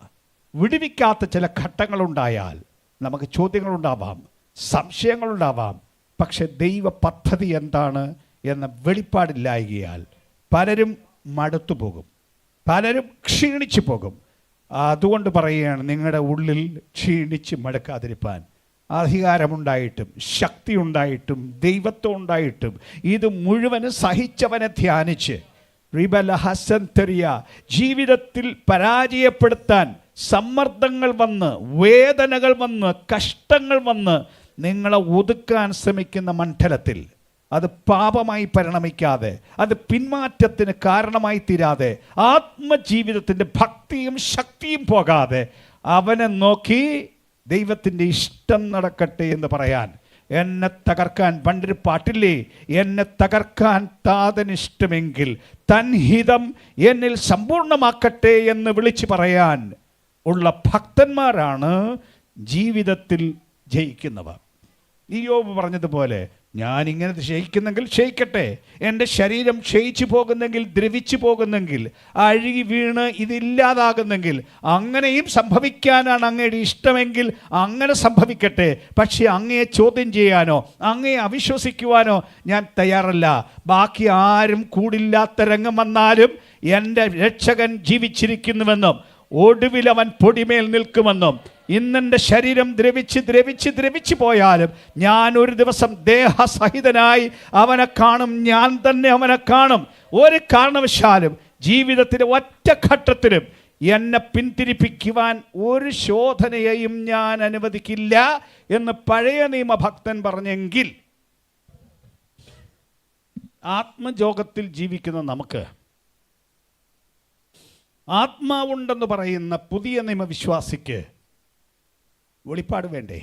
വിടുവിക്കാത്ത ചില ഘട്ടങ്ങളുണ്ടായാൽ നമുക്ക് ചോദ്യങ്ങളുണ്ടാവാം, സംശയങ്ങളുണ്ടാവാം. പക്ഷെ ദൈവ പദ്ധതി എന്താണ് എന്ന വെളിപ്പാടില്ലായകയാൽ പലരും മടുത്തു പോകും, പലരും ക്ഷീണിച്ചു പോകും. അതുകൊണ്ട് പറയുകയാണ്, നിങ്ങളുടെ ഉള്ളിൽ ക്ഷീണിച്ച് മടുക്കാതിരിപ്പാൻ അധികാരമുണ്ടായിട്ടും ശക്തിയുണ്ടായിട്ടും ദൈവത്വം ഉണ്ടായിട്ടും ഇത് മുഴുവനും സഹിച്ചവനെ ധ്യാനിച്ച് ജീവിതത്തിൽ പരാജയപ്പെടുത്താൻ സമ്മർദ്ദങ്ങൾ വന്ന്, വേദനകൾ വന്ന്, കഷ്ടങ്ങൾ വന്ന് നിങ്ങളെ ഒതുക്കാൻ ശ്രമിക്കുന്ന മണ്ഡലത്തിൽ അത് പാപമായി പരിണമിക്കാതെ, അത് പിന്മാറ്റത്തിന് കാരണമായി തീരാതെ, ആത്മജീവിതത്തിൻ്റെ ഭക്തിയും ശക്തിയും പോകാതെ അവനെ നോക്കി ദൈവത്തിൻ്റെ ഇഷ്ടം നടക്കട്ടെ എന്ന് പറയാൻ, എന്നെ തകർക്കാൻ, പണ്ടൊരു പാട്ടില്ലേ, എന്നെ തകർക്കാൻ താതനിഷ്ടമെങ്കിൽ തൻഹിതം എന്നിൽ സമ്പൂർണ്ണമാക്കട്ടെ എന്ന് വിളിച്ചു പറയാൻ ഉള്ള ഭക്തന്മാരാണ് ജീവിതത്തിൽ ജയിക്കുന്നവർ. ഇയ്യോബ് പറഞ്ഞതുപോലെ, ഞാനിങ്ങനെ ക്ഷയിക്കുന്നെങ്കിൽ ക്ഷയിക്കട്ടെ, എൻ്റെ ശരീരം ക്ഷയിച്ചു പോകുന്നെങ്കിൽ, ദ്രവിച്ചു പോകുന്നെങ്കിൽ, അഴുകി വീണ് ഇതില്ലാതാകുന്നെങ്കിൽ, അങ്ങനെയും സംഭവിക്കാനാണ് അങ്ങയുടെ ഇഷ്ടമെങ്കിൽ അങ്ങനെ സംഭവിക്കട്ടെ. പക്ഷേ അങ്ങയെ ചോദ്യം ചെയ്യാനോ അങ്ങയെ അവിശ്വസിക്കുവാനോ ഞാൻ തയ്യാറല്ല. ബാക്കി ആരും കൂടില്ലാത്ത രംഗം വന്നാലും എൻ്റെ രക്ഷകൻ ജീവിച്ചിരിക്കുന്നുവെന്നും ഒടുവിൽ അവൻ പൊടിമേൽ നിൽക്കുമെന്നും ഇന്നെൻ്റെ ശരീരം ദ്രവിച്ച് പോയാലും ഞാൻ ഒരു ദിവസം ദേഹസഹിതനായി അവനെ കാണും. ഞാൻ തന്നെ അവനെ കാണും. ഒരു കാരണവശാലും ജീവിതത്തിലെ ഒറ്റ ഘട്ടത്തിലും എന്നെ പിന്തിരിപ്പിക്കുവാൻ ഒരു ശോധനയെയും ഞാൻ അനുവദിക്കില്ല എന്ന് പഴയ നിയമഭക്തൻ പറഞ്ഞെങ്കിൽ, ആത്മജോഗത്തിൽ ജീവിക്കുന്ന നമുക്ക് ആത്മാവുണ്ടെന്ന് പറയുന്ന പുതിയ നിയമവിശ്വാസിക്ക് വെളിപ്പാട് വേണ്ടേ?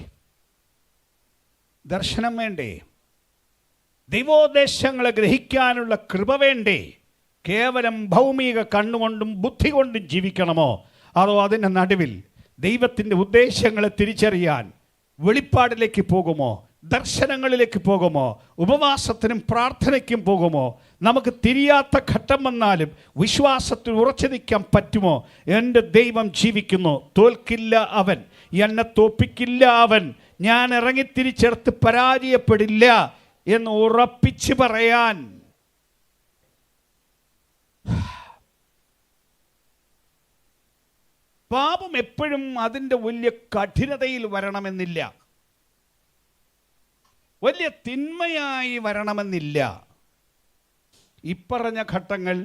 ദർശനം വേണ്ടേ? ദൈവോദ്ദേശങ്ങളെ ഗ്രഹിക്കാനുള്ള കൃപ വേണ്ടേ? കേവലം ഭൗമിക കണ്ണുകൊണ്ടും ബുദ്ധി കൊണ്ടും ജീവിക്കണമോ? അതോ അതിൻ്റെ നടുവിൽ ദൈവത്തിൻ്റെ ഉദ്ദേശങ്ങളെ തിരിച്ചറിയാൻ വെളിപ്പാടിലേക്ക് പോകുമോ? ദർശനങ്ങളിലേക്ക് പോകുമോ? ഉപവാസത്തിനും പ്രാർത്ഥനയ്ക്കും പോകുമോ? നമുക്ക് തിരിയാത്ത ഘട്ടം വന്നാലും വിശ്വാസത്തിൽ ഉറച്ചു നിൽക്കാൻ പറ്റുമോ? എൻ്റെ ദൈവം ജീവിക്കുന്നു, തോൽക്കില്ല അവൻ, എന്നെ തോൽപ്പിക്കില്ല അവൻ, ഞാൻ ഇറങ്ങിത്തിരിച്ചെടുത്ത് പരാജയപ്പെടില്ല എന്ന് ഉറപ്പിച്ച് പറയാൻ പാപം എപ്പോഴും അതിൻ്റെ വലിയ കഠിനതയിൽ വരണമെന്നില്ല, വലിയ തിന്മയായി വരണമെന്നില്ല. ഇപ്പറഞ്ഞ ഘട്ടങ്ങൾ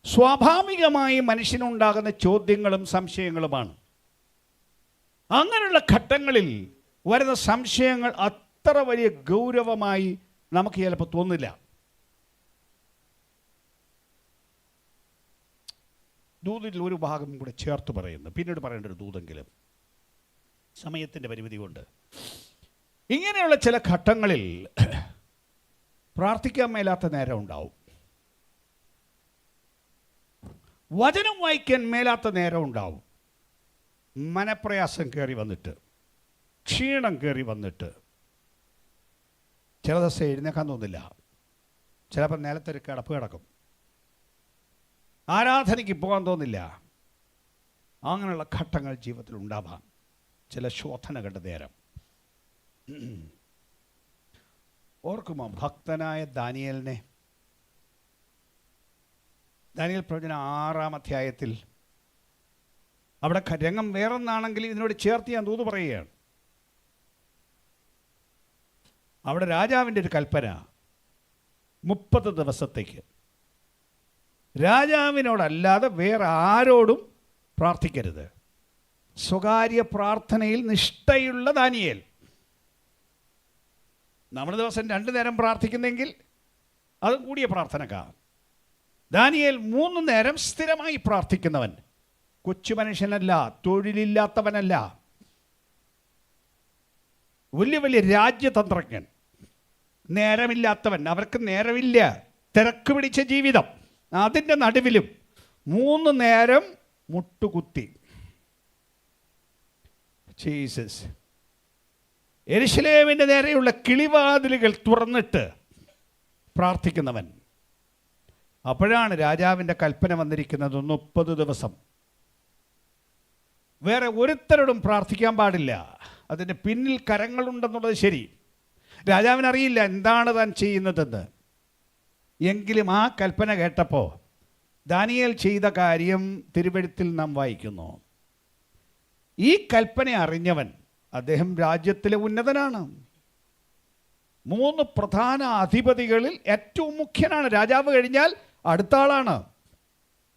സ്വാഭാവികമായി മനുഷ്യനുണ്ടാകുന്ന ചോദ്യങ്ങളും സംശയങ്ങളുമാണ്. അങ്ങനെയുള്ള ഘട്ടങ്ങളിൽ വരുന്ന സംശയങ്ങൾ അത്ര വലിയ ഗൗരവമായി നമുക്ക് ചിലപ്പോൾ തോന്നില്ല. ദൂതിൽ ഒരു ഭാഗം കൂടെ ചേർത്ത് പറയുന്നു, പിന്നീട് പറയേണ്ട ഒരു ദൂതെങ്കിലും, സമയത്തിൻ്റെ പരിമിതി കൊണ്ട്. ഇങ്ങനെയുള്ള ചില ഘട്ടങ്ങളിൽ പ്രാർത്ഥിക്കാൻ മേലാത്ത നേരം ഉണ്ടാവും, വചനം വായിക്കാൻ മേലാത്ത നേരം ഉണ്ടാവും, മനപ്രയാസം കയറി വന്നിട്ട്, ക്ഷീണം കയറി വന്നിട്ട് ചില ദിവസം എഴുന്നേക്കാൻ തോന്നില്ല, ചിലപ്പോൾ നിലത്തൊരു കിടപ്പ് കിടക്കും, ആരാധനയ്ക്ക് പോകാൻ തോന്നില്ല. അങ്ങനെയുള്ള ഘട്ടങ്ങൾ ജീവിതത്തിൽ ഉണ്ടാവാം, ചില ശോധനകളുടെ നേരം. ഓർക്കുമോ ഭക്തനായ ദാനിയേലിനെ? ദാനിയേൽ പ്രവചനം 6-ാം അധ്യായത്തിൽ അവിടെ രംഗം വേറൊന്നാണെങ്കിൽ ഇതിനോട് ചേർത്ത് ഞാൻ ദൂത് പറയുകയാണ്. അവിടെ രാജാവിൻ്റെ ഒരു കൽപ്പന 30 ദിവസത്തേക്ക് രാജാവിനോടല്ലാതെ വേറെ ആരോടും പ്രാർത്ഥിക്കരുത്. സ്വകാര്യ പ്രാർത്ഥനയിൽ നിഷ്ഠയുള്ള ദാനിയേൽ. നമ്മൾ ദിവസം 2 നേരം പ്രാർത്ഥിക്കുന്നെങ്കിൽ അതും കൂടിയ പ്രാർത്ഥനക്കാർ. ദാനിയേൽ 3 നേരം സ്ഥിരമായി പ്രാർത്ഥിക്കുന്നവൻ. കൊച്ചു മനുഷ്യനല്ല, തൊഴിലില്ലാത്തവനല്ല, വലിയ വലിയ രാജ്യതന്ത്രജ്ഞൻ. നേരമില്ലാത്തവൻ, അവർക്ക് നേരമില്ല, തിരക്ക് പിടിച്ച ജീവിതം. അതിൻ്റെ നടുവിലും 3 നേരം മുട്ടുകുത്തി ജീസസ് യെരൂശലേമിൻ്റെ നേരെയുള്ള കിളിവാതിലുകൾ തുറന്നിട്ട് പ്രാർത്ഥിക്കുന്നവൻ. അപ്പോഴാണ് രാജാവിൻ്റെ കൽപ്പന വന്നിരിക്കുന്നത്, 30 ദിവസം വേറെ ഒരുത്തരോടും പ്രാർത്ഥിക്കാൻ പാടില്ല. അതിൻ്റെ പിന്നിൽ കരങ്ങളുണ്ടെന്നുള്ളത് ശരി, രാജാവിനറിയില്ല എന്താണ് താൻ ചെയ്യുന്നതെന്ന്. എങ്കിലും ആ കൽപ്പന കേട്ടപ്പോൾ ദാനിയേൽ ചെയ്ത കാര്യം തിരുവെഴുത്തിൽ നാം വായിക്കുന്നു. ഈ കൽപ്പന അറിഞ്ഞവൻ, അദ്ദേഹം രാജ്യത്തിലെ ഉന്നതനാണ്, 3 പ്രധാന അധിപതികളിൽ ഏറ്റവും മുഖ്യനാണ്. രാജാവ് കഴിഞ്ഞാൽ അടുത്ത ആളാണ്.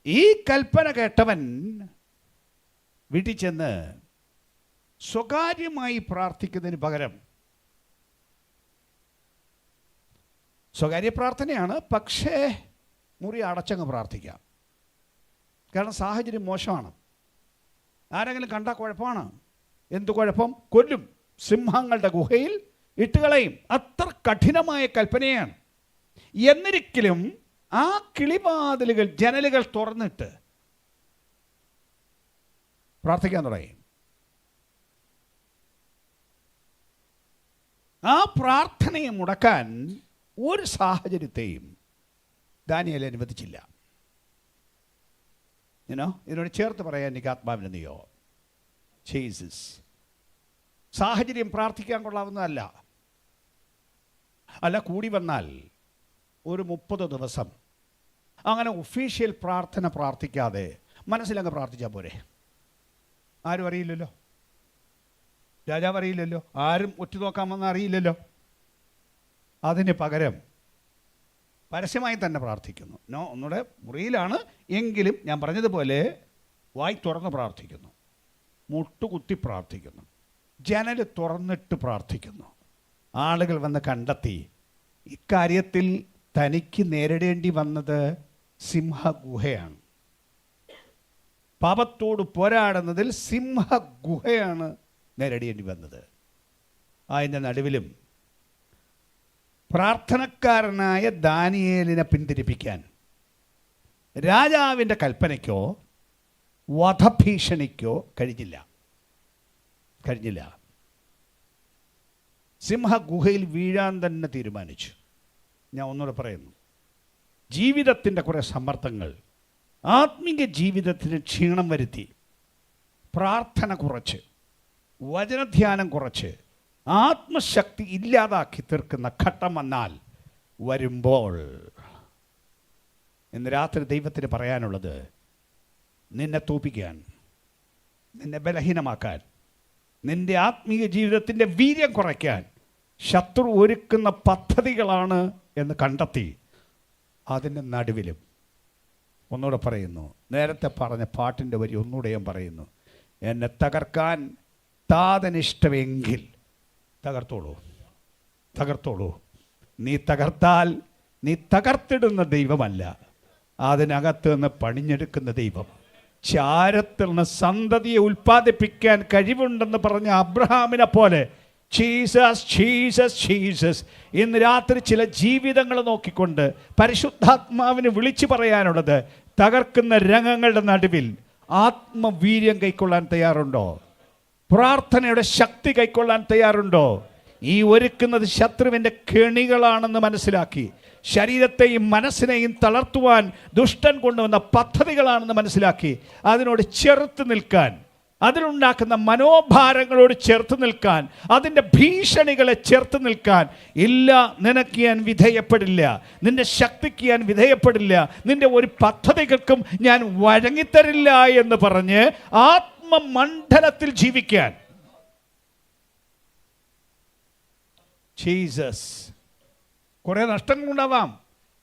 ഈ കൽപ്പന കേട്ടവൻ വീട്ടിൽ ചെന്ന് സ്വകാര്യമായി പ്രാർത്ഥിക്കുന്നതിന് പകരം, സ്വകാര്യ പ്രാർത്ഥനയാണ്, പക്ഷേ മുറി അടച്ചങ്ങ് പ്രാർത്ഥിക്കാം. കാരണം സാഹചര്യം മോശമാണ്, ആരെങ്കിലും കണ്ടാൽ കുഴപ്പമാണ്. എന്ത് കുഴപ്പം? കൊല്ലും, സിംഹങ്ങളുടെ ഗുഹയിൽ ഇട്ടുകളയും. അത്ര കഠിനമായ കൽപ്പനയാണ്. എന്നിരിക്കലും ആ കിളിവാതിലുകൾ, ജനലുകൾ തുറന്നിട്ട് പ്രാർത്ഥിക്കാൻ തുടങ്ങി. ആ പ്രാർത്ഥനയെ മുടക്കാൻ ഒരു സാഹചര്യത്തെയും ദാനിയേൽ അനുവദിച്ചില്ല. ഇതിനോട് ചേർത്ത് പറയാൻ എനിക്ക് ആത്മാവിന് നീയോ ജീസസ്. സാഹചര്യം പ്രാർത്ഥിക്കാൻ കൊള്ളാവുന്നതല്ല. അല്ല, കൂടി വന്നാൽ ഒരു 30 ദിവസം അങ്ങനെ ഒഫീഷ്യൽ പ്രാർത്ഥന പ്രാർത്ഥിക്കാതെ മനസ്സിലങ്ങ് പ്രാർത്ഥിച്ചാൽ പോരെ? ആരും അറിയില്ലല്ലോ. രാജാവ് അറിയില്ലല്ലോ, ആരും ഒറ്റുനോക്കാമെന്ന് അറിയില്ലല്ലോ. അതിന് പകരം പരസ്യമായി തന്നെ പ്രാർത്ഥിക്കുന്നു. ഒന്നുകൂടെ മുറിയിലാണ് എങ്കിലും ഞാൻ പറഞ്ഞതുപോലെ വായി തുറന്ന് പ്രാർത്ഥിക്കുന്നു, മുട്ടുകുത്തി പ്രാർത്ഥിക്കുന്നു, ജനൽ തുറന്നിട്ട് പ്രാർത്ഥിക്കുന്നു. ആളുകൾ വന്ന് കണ്ടെത്തി ഇക്കാര്യത്തിൽ തനിക്ക് നേരിടേണ്ടി വന്നത് സിംഹഗുഹയാണ്. പാപത്തോട് പോരാടുന്നതിൽ സിംഹഗുഹയാണ് നേരിടേണ്ടി വന്നത്. അതിൻ്റെ നടുവിലും പ്രാർത്ഥനക്കാരനായ ദാനിയേലിനെ പിന്തിരിപ്പിക്കാൻ രാജാവിൻ്റെ കൽപ്പനയ്ക്കോ വധഭീഷണിക്കോ കഴിഞ്ഞില്ല. സിംഹഗുഹയിൽ വീഴാൻ തന്നെ തീരുമാനിച്ചു. ഞാൻ ഒന്നുകൂടെ പറയുന്നു, ജീവിതത്തിൻ്റെ കുറേ സമ്മർദ്ദങ്ങൾ ആത്മീയ ജീവിതത്തിന് ക്ഷീണം വരുത്തി, പ്രാർത്ഥന കുറച്ച്, വചനധ്യാനം കുറച്ച്, ആത്മശക്തി ഇല്ലാതാക്കി തീർക്കുന്ന ഘട്ടം വന്നാൽ വരുമ്പോൾ ഇന്ന് രാത്രി ദൈവത്തിന് പറയാനുള്ളത്, നിന്നെ തോൽപ്പിക്കാൻ, നിന്നെ ബലഹീനമാക്കാൻ, നിന്റെ ആത്മീയ ജീവിതത്തിൻ്റെ വീര്യം കുറയ്ക്കാൻ ശത്രു ഒരുക്കുന്ന പദ്ധതികളാണ് എന്ന് കണ്ടെത്തി അതിൻ്റെ നടുവിലും ഒന്നുകൂടെ പറയുന്നു, നേരത്തെ പറഞ്ഞ പാട്ടിൻ്റെ വരി ഒന്നുകൂടെ ഞാൻ പറയുന്നു, എന്നെ തകർക്കാൻ താതനിഷ്ടമെങ്കിൽ തകർത്തോളൂ. നീ തകർത്താൽ നീ തകർത്തിടുന്ന ദൈവമല്ല, അതിനകത്ത് നിന്ന് പണിഞ്ഞെടുക്കുന്ന ദൈവം. ചാരത്തിൽ നിന്ന് സന്തതിയെ ഉൽപ്പാദിപ്പിക്കാൻ കഴിവുണ്ടെന്ന് പറഞ്ഞ അബ്രഹാമിനെ പോലെ ജീസസ് ഇന്ന് രാത്രി ചില ജീവിതങ്ങൾ നോക്കിക്കൊണ്ട് പരിശുദ്ധാത്മാവിന് വിളിച്ചു പറയാനുള്ളത്, തകർക്കുന്ന രംഗങ്ങളുടെ നടുവിൽ ആത്മവീര്യം കൈക്കൊള്ളാൻ തയ്യാറുണ്ടോ? പ്രാർത്ഥനയുടെ ശക്തി കൈക്കൊള്ളാൻ തയ്യാറുണ്ടോ? ഈ ഒരുക്കുന്നത് ശത്രുവിൻ്റെ കെണികളാണെന്ന് മനസ്സിലാക്കി, ശരീരത്തെയും മനസ്സിനെയും തളർത്തുവാൻ ദുഷ്ടൻ കൊണ്ടുവന്ന പദ്ധതികളാണെന്ന് മനസ്സിലാക്കി അതിനോട് ചെറുത്ത് നിൽക്കാൻ, അതിലുണ്ടാക്കുന്ന മനോഭാരങ്ങളോട് ചേർത്ത് നിൽക്കാൻ, അതിൻ്റെ ഭീഷണികളെ ചേർത്ത് നിൽക്കാൻ, ഇല്ല, നിനക്ക് ഞാൻ വിധേയപ്പെടില്ല, നിന്റെ ശക്തിക്ക് ഞാൻ വിധേയപ്പെടില്ല, നിന്റെ ഒരു പദ്ധതികൾക്കും ഞാൻ വഴങ്ങിത്തരില്ല എന്ന് പറഞ്ഞ് ആത്മമണ്ഡലത്തിൽ ജീവിക്കാൻ. ജീസസ് കുറെ നഷ്ടങ്ങളുണ്ടാവാം,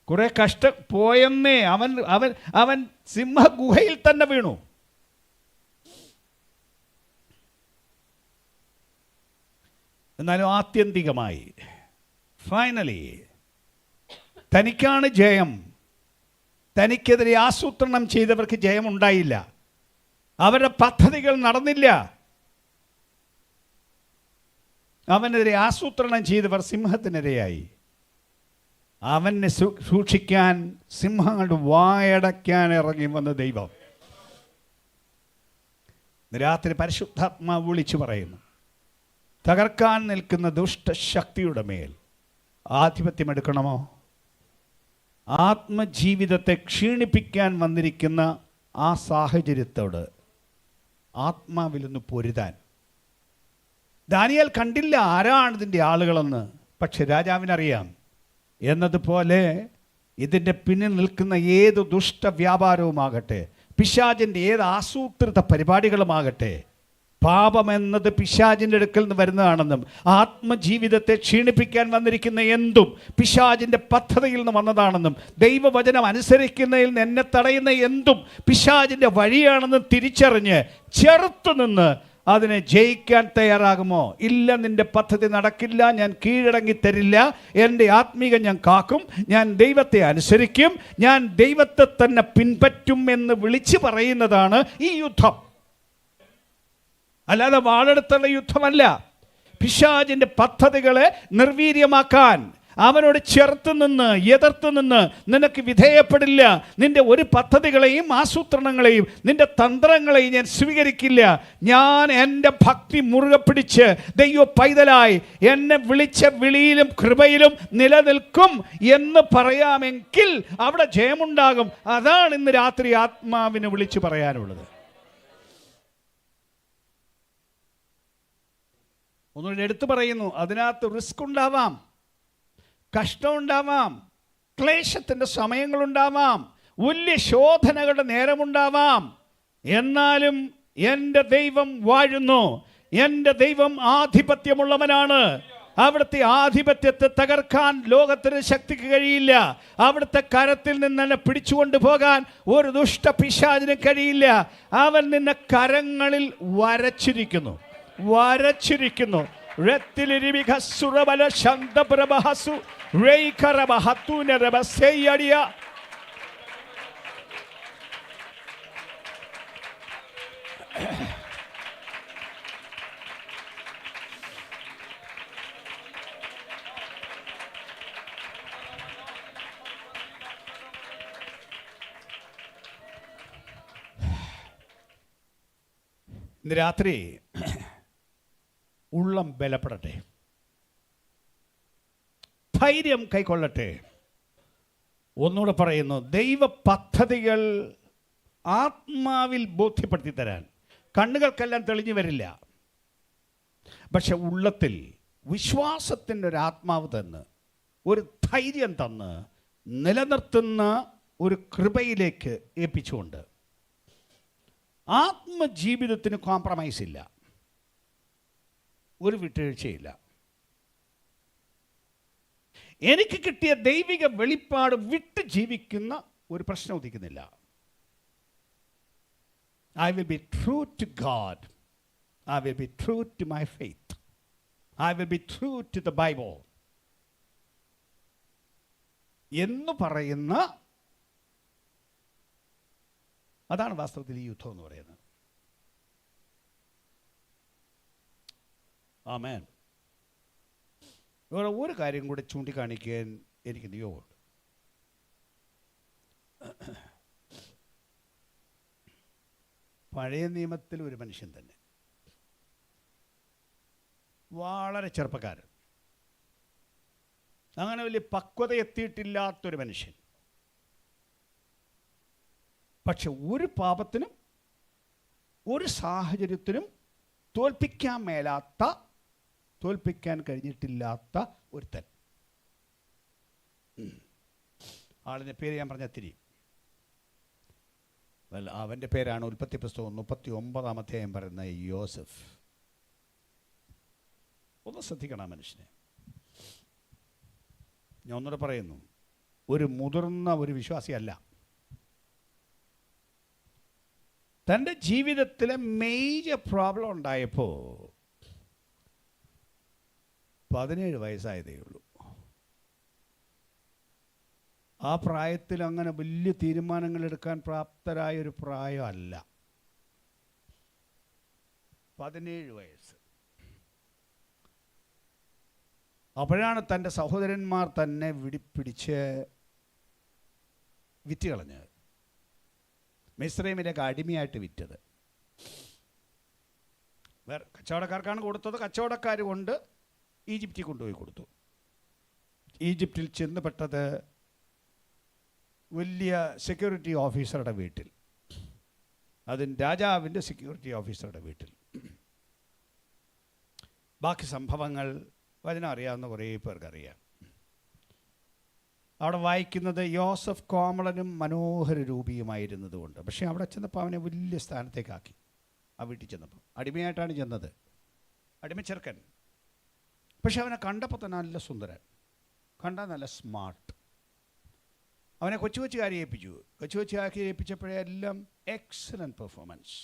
കുറെ കഷ്ടം പോയെന്നേ. അവൻ സിംഹഗുഹയിൽ തന്നെ വീണു. എന്നാലും ആത്യന്തികമായി ഫൈനലി തനിക്കാണ് ജയം. തനിക്കെതിരെ ആസൂത്രണം ചെയ്തവർക്ക് ജയമുണ്ടായില്ല, അവരുടെ പദ്ധതികൾ നടന്നില്ല. അവനെതിരെ ആസൂത്രണം ചെയ്തവർ സിംഹത്തിനിരയായി. അവനെ സൂക്ഷിക്കാൻ, സിംഹങ്ങളുടെ വായടയ്ക്കാൻ ഇറങ്ങി വന്ന ദൈവം രാത്രി പരിശുദ്ധാത്മാവ് വിളിച്ചു പറയുന്നു, തകർക്കാൻ നിൽക്കുന്ന ദുഷ്ടശക്തിയുടെ മേൽ ആധിപത്യമെടുക്കണമോ? ആത്മജീവിതത്തെ ക്ഷീണിപ്പിക്കാൻ വന്നിരിക്കുന്ന ആ സാഹചര്യത്തോട് ആത്മാവിലൊന്ന് പൊരുതാൻ. ദാനിയേൽ കണ്ടില്ല ആരാണ് ഇതിൻ്റെ ആളുകളെന്ന്, പക്ഷെ രാജാവിനറിയാം. എന്നതുപോലെ ഇതിൻ്റെ പിന്നിൽ നിൽക്കുന്ന ഏത് ദുഷ്ടവ്യാപാരവുമാകട്ടെ, പിശാചിൻ്റെ ഏത് ആസൂത്രിത പരിപാടികളുമാകട്ടെ, പാപമെന്നത് പിശാചിൻ്റെ അടുക്കൽ നിന്ന് വരുന്നതാണെന്നും ആത്മജീവിതത്തെ ക്ഷീണിപ്പിക്കാൻ വന്നിരിക്കുന്ന എന്തും പിശാചിൻ്റെ പദ്ധതിയിൽ നിന്ന് വന്നതാണെന്നും ദൈവവചനം അനുസരിക്കുന്നതിൽ നിന്ന് എന്നെ തടയുന്ന എന്തും പിശാചിൻ്റെ വഴിയാണെന്നും തിരിച്ചറിഞ്ഞ് ചെറുത്തുനിന്ന് അതിനെ ജയിക്കാൻ തയ്യാറാകുമോ? ഇല്ല, നിന്റെ പദ്ധതി നടക്കില്ല, ഞാൻ കീഴടങ്ങി തരില്ല, എൻ്റെ ആത്മീകം ഞാൻ കാക്കും, ഞാൻ ദൈവത്തെ അനുസരിക്കും, ഞാൻ ദൈവത്തെ തന്നെ പിൻപറ്റും എന്ന് വിളിച്ചു പറയുന്നതാണ് ഈ യുദ്ധം. അല്ലാതെ വാളെടുത്തുള്ള യുദ്ധമല്ല. പിശാചിൻ്റെ പദ്ധതികളെ നിർവീര്യമാക്കാൻ അവനോട് ചേർത്ത് നിന്ന് എതിർത്ത് നിന്ന് നിനക്ക് വിധേയപ്പെടില്ല, നിന്റെ ഒരു പദ്ധതികളെയും ആസൂത്രണങ്ങളെയും നിന്റെ തന്ത്രങ്ങളെയും ഞാൻ സ്വീകരിക്കില്ല, ഞാൻ എൻ്റെ ഭക്തി മുറുകെ പിടിച്ച് ദൈവ പൈതലായി എന്നെ വിളിച്ച വിളിയിലും കൃപയിലും നിലനിൽക്കും എന്ന് പറയാമെങ്കിൽ അവിടെ ജയമുണ്ടാകും. അതാണ് ഇന്ന് രാത്രി ആത്മാവിനെ വിളിച്ചു പറയാനുള്ളത്. ഒന്നുകൂടെ എടുത്തു പറയുന്നു, അതിനകത്ത് റിസ്ക് ഉണ്ടാവാം, കഷ്ടമുണ്ടാവാം, ക്ലേശത്തിൻ്റെ സമയങ്ങളുണ്ടാവാം, വലിയ ശോധനകളുടെ നേരമുണ്ടാവാം. എന്നാലും എൻ്റെ ദൈവം വാഴുന്നു, എൻ്റെ ദൈവം ആധിപത്യമുള്ളവനാണ്. അവിടുത്തെ ആധിപത്യത്തെ തകർക്കാൻ ലോകത്തിന് ശക്തിക്ക് കഴിയില്ല. അവിടുത്തെ കരത്തിൽ നിന്ന് എന്നെ പിടിച്ചുകൊണ്ട് പോകാൻ ഒരു ദുഷ്ട പിശാചിന് കഴിയില്ല. അവൻ നിന്നെ കരങ്ങളിൽ വരച്ചിരിക്കുന്നു. ഇന്ന് രാത്രി ഉള്ളം ബലപ്പെടട്ടെ, ധൈര്യം കൈക്കൊള്ളട്ടെ. ഒന്നുകൂടെ പറയുന്നു, ദൈവ പദ്ധതികൾ ആത്മാവിൽ ബോധ്യപ്പെടുത്തി തരാൻ കണ്ണുകൾക്കെല്ലാം തെളിഞ്ഞു വരില്ല. പക്ഷെ ഉള്ളത്തിൽ വിശ്വാസത്തിൻ്റെ ഒരു ആത്മാവ് തന്ന്, ഒരു ധൈര്യം തന്ന് നിലനിർത്തുന്ന ഒരു കൃപയിലേക്ക് ഏൽപ്പിച്ചുകൊണ്ട് ആത്മജീവിതത്തിന് കോംപ്രമൈസ് ഇല്ല, ഒരു വിട്ടുവീഴ്ചയില്ല. എനിക്ക് കിട്ടിയ ദൈവിക വെളിപ്പാട് വിട്ട് ജീവിക്കുന്ന ഒരു പ്രശ്നം ഉദിക്കുന്നില്ല. I will be true to God. I will be true to my faith. I will be true to the Bible. എന്ന് പറയുന്ന, അതാണ് വാസ്തവത്തിൽ ഈ യുദ്ധം എന്ന് പറയുന്നത്. ആമേൻ. ഇവിടെ ഒരു കാര്യം കൂടി ചൂണ്ടിക്കാണിക്കാൻ എനിക്ക് നിയോഗമുണ്ട്. പഴയ നിയമത്തിൽ ഒരു മനുഷ്യൻ തന്നെ, വളരെ ചെറുപ്പക്കാരൻ, അങ്ങനെ വലിയ പക്വത എത്തിയിട്ടില്ലാത്തൊരു മനുഷ്യൻ, പക്ഷെ ഒരു പാപത്തിനും ഒരു സാഹചര്യത്തിനും തോൽപ്പിക്കാൻ കഴിഞ്ഞിട്ടില്ലാത്ത ഒരുത്തൻ. ആളിൻ്റെ പേര് ഞാൻ പറഞ്ഞ തിരി, അവൻ്റെ പേരാണ് ഉൽപ്പത്തി പുസ്തകം 39-ാം അധ്യായം പറയുന്ന യോസഫ്. ഒന്ന് ശ്രദ്ധിക്കണം മനുഷ്യനെ. ഞാൻ ഒന്നുകൂടെ പറയുന്നു, ഒരു മുതിർന്ന ഒരു വിശ്വാസിയല്ല. തൻ്റെ ജീവിതത്തിലെ മേജർ പ്രോബ്ലം ഉണ്ടായപ്പോൾ 17 വയസ്സായതേ ഉള്ളൂ. ആ പ്രായത്തിൽ അങ്ങനെ വലിയ തീരുമാനങ്ങൾ എടുക്കാൻ പ്രാപ്തരായൊരു പ്രായമല്ല. 17 വയസ്സ്. അപ്പോഴാണ് തൻ്റെ സഹോദരന്മാർ തന്നെ പിടിച്ച് വിറ്റ് കളഞ്ഞത്, മിസ്രൈമിലേക്ക് അടിമയായിട്ട് വിറ്റത്. വേറെ കച്ചവടക്കാർക്കാണ് കൊടുത്തത്. കച്ചവടക്കാർ കൊണ്ട് ഈജിപ്തിൽ കൊണ്ടുപോയി കൊടുത്തു. ഈജിപ്തിൽ ചെന്നുപെട്ടത് വലിയ സെക്യൂരിറ്റി ഓഫീസറുടെ വീട്ടിൽ, അതിന് രാജാവിൻ്റെ സെക്യൂരിറ്റി ഓഫീസറുടെ വീട്ടിൽ. ബാക്കി സംഭവങ്ങൾ വചനം അറിയാവുന്ന കുറേ പേർക്കറിയാം. അവിടെ വായിക്കുന്നത് യോസഫ് കോമളനും മനോഹര രൂപിയുമായിരുന്നത് കൊണ്ട്. പക്ഷേ അവിടെ ചെന്നപ്പോൾ അവനെ വലിയ സ്ഥാനത്തേക്കാക്കി. ആ വീട്ടിൽ ചെന്നപ്പോൾ അടിമയായിട്ടാണ് ചെന്നത്, അടിമച്ചെറുക്കൻ. പക്ഷെ അവനെ കണ്ടപ്പോൾ തന്നെ നല്ല സുന്ദരൻ, കണ്ടാൽ നല്ല സ്മാർട്ട്. അവനെ കൊച്ചുകാരി ഏൽപ്പിച്ചു. കൊച്ചുകാരി ഏൽപ്പിച്ചപ്പോഴേ എല്ലാം എക്സലൻറ്റ് പെർഫോമൻസ്.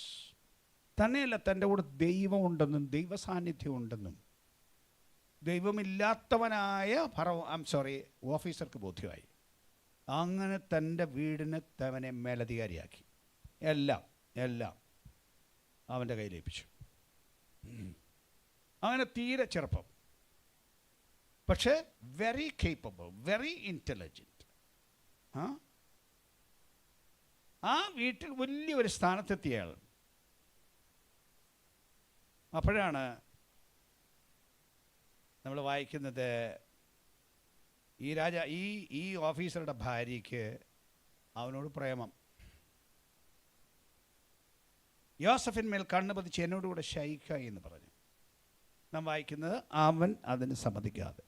തന്നെയല്ല, തൻ്റെ കൂടെ ദൈവമുണ്ടെന്നും ദൈവസാന്നിധ്യം ഉണ്ടെന്നും ദൈവമില്ലാത്തവനായ ഓഫീസർക്ക് ബോധ്യമായി. അങ്ങനെ തൻ്റെ വീടിന് അവനെ മേലധികാരിയാക്കി. എല്ലാം അവൻ്റെ കയ്യിലേൽപ്പിച്ചു. അങ്ങനെ തീരെ ചെറുപ്പം, പക്ഷേ വെരി കേപ്പബിൾ, വെരി ഇൻ്റലിജൻറ്റ്. ആ വീട്ടിൽ വലിയൊരു സ്ഥാനത്തെത്തിയ ആൾ. അപ്പോഴാണ് നമ്മൾ വായിക്കുന്നത്, ഈ ഓഫീസറുടെ ഭാര്യയ്ക്ക് അവനോട് പ്രേമം. യോസഫിന്മേൽ കണ്ണ് പതിച്ച് എന്നോടുകൂടെ ശയിക്ക എന്ന് പറഞ്ഞു. നാം വായിക്കുന്നത്, അവൻ അതിന് സമ്മതിക്കാതെ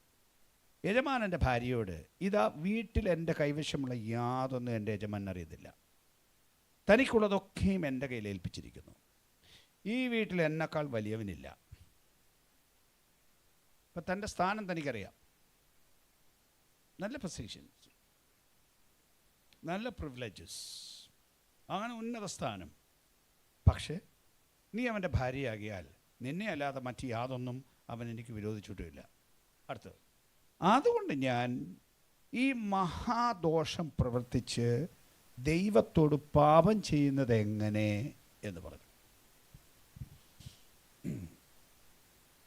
യജമാനൻ്റെ ഭാര്യയോട്, ഇതാ വീട്ടിൽ എൻ്റെ കൈവശമുള്ള യാതൊന്നും എൻ്റെ യജമാൻ അറിയത്തില്ല. തനിക്കുള്ളതൊക്കെയും എൻ്റെ കയ്യിൽ ഏൽപ്പിച്ചിരിക്കുന്നു. ഈ വീട്ടിൽ എന്നെക്കാൾ വലിയവനില്ല. ഇപ്പം തൻ്റെ സ്ഥാനം തനിക്കറിയാം, നല്ല പൊസിഷൻസ്, നല്ല പ്രിവിലേജസ്, അങ്ങനെ ഉന്നത സ്ഥാനം. പക്ഷേ നീ അവൻ്റെ ഭാര്യയാകിയാൽ നിന്നെ അല്ലാതെ മറ്റ് യാതൊന്നും അവൻ എനിക്ക് വിരോധിച്ചിട്ടുമില്ല. അടുത്തത്, അതുകൊണ്ട് ഞാൻ ഈ മഹാദോഷം പ്രവർത്തിച്ച് ദൈവത്തോട് പാപം ചെയ്യുന്നത് എങ്ങനെ എന്ന് പറഞ്ഞു.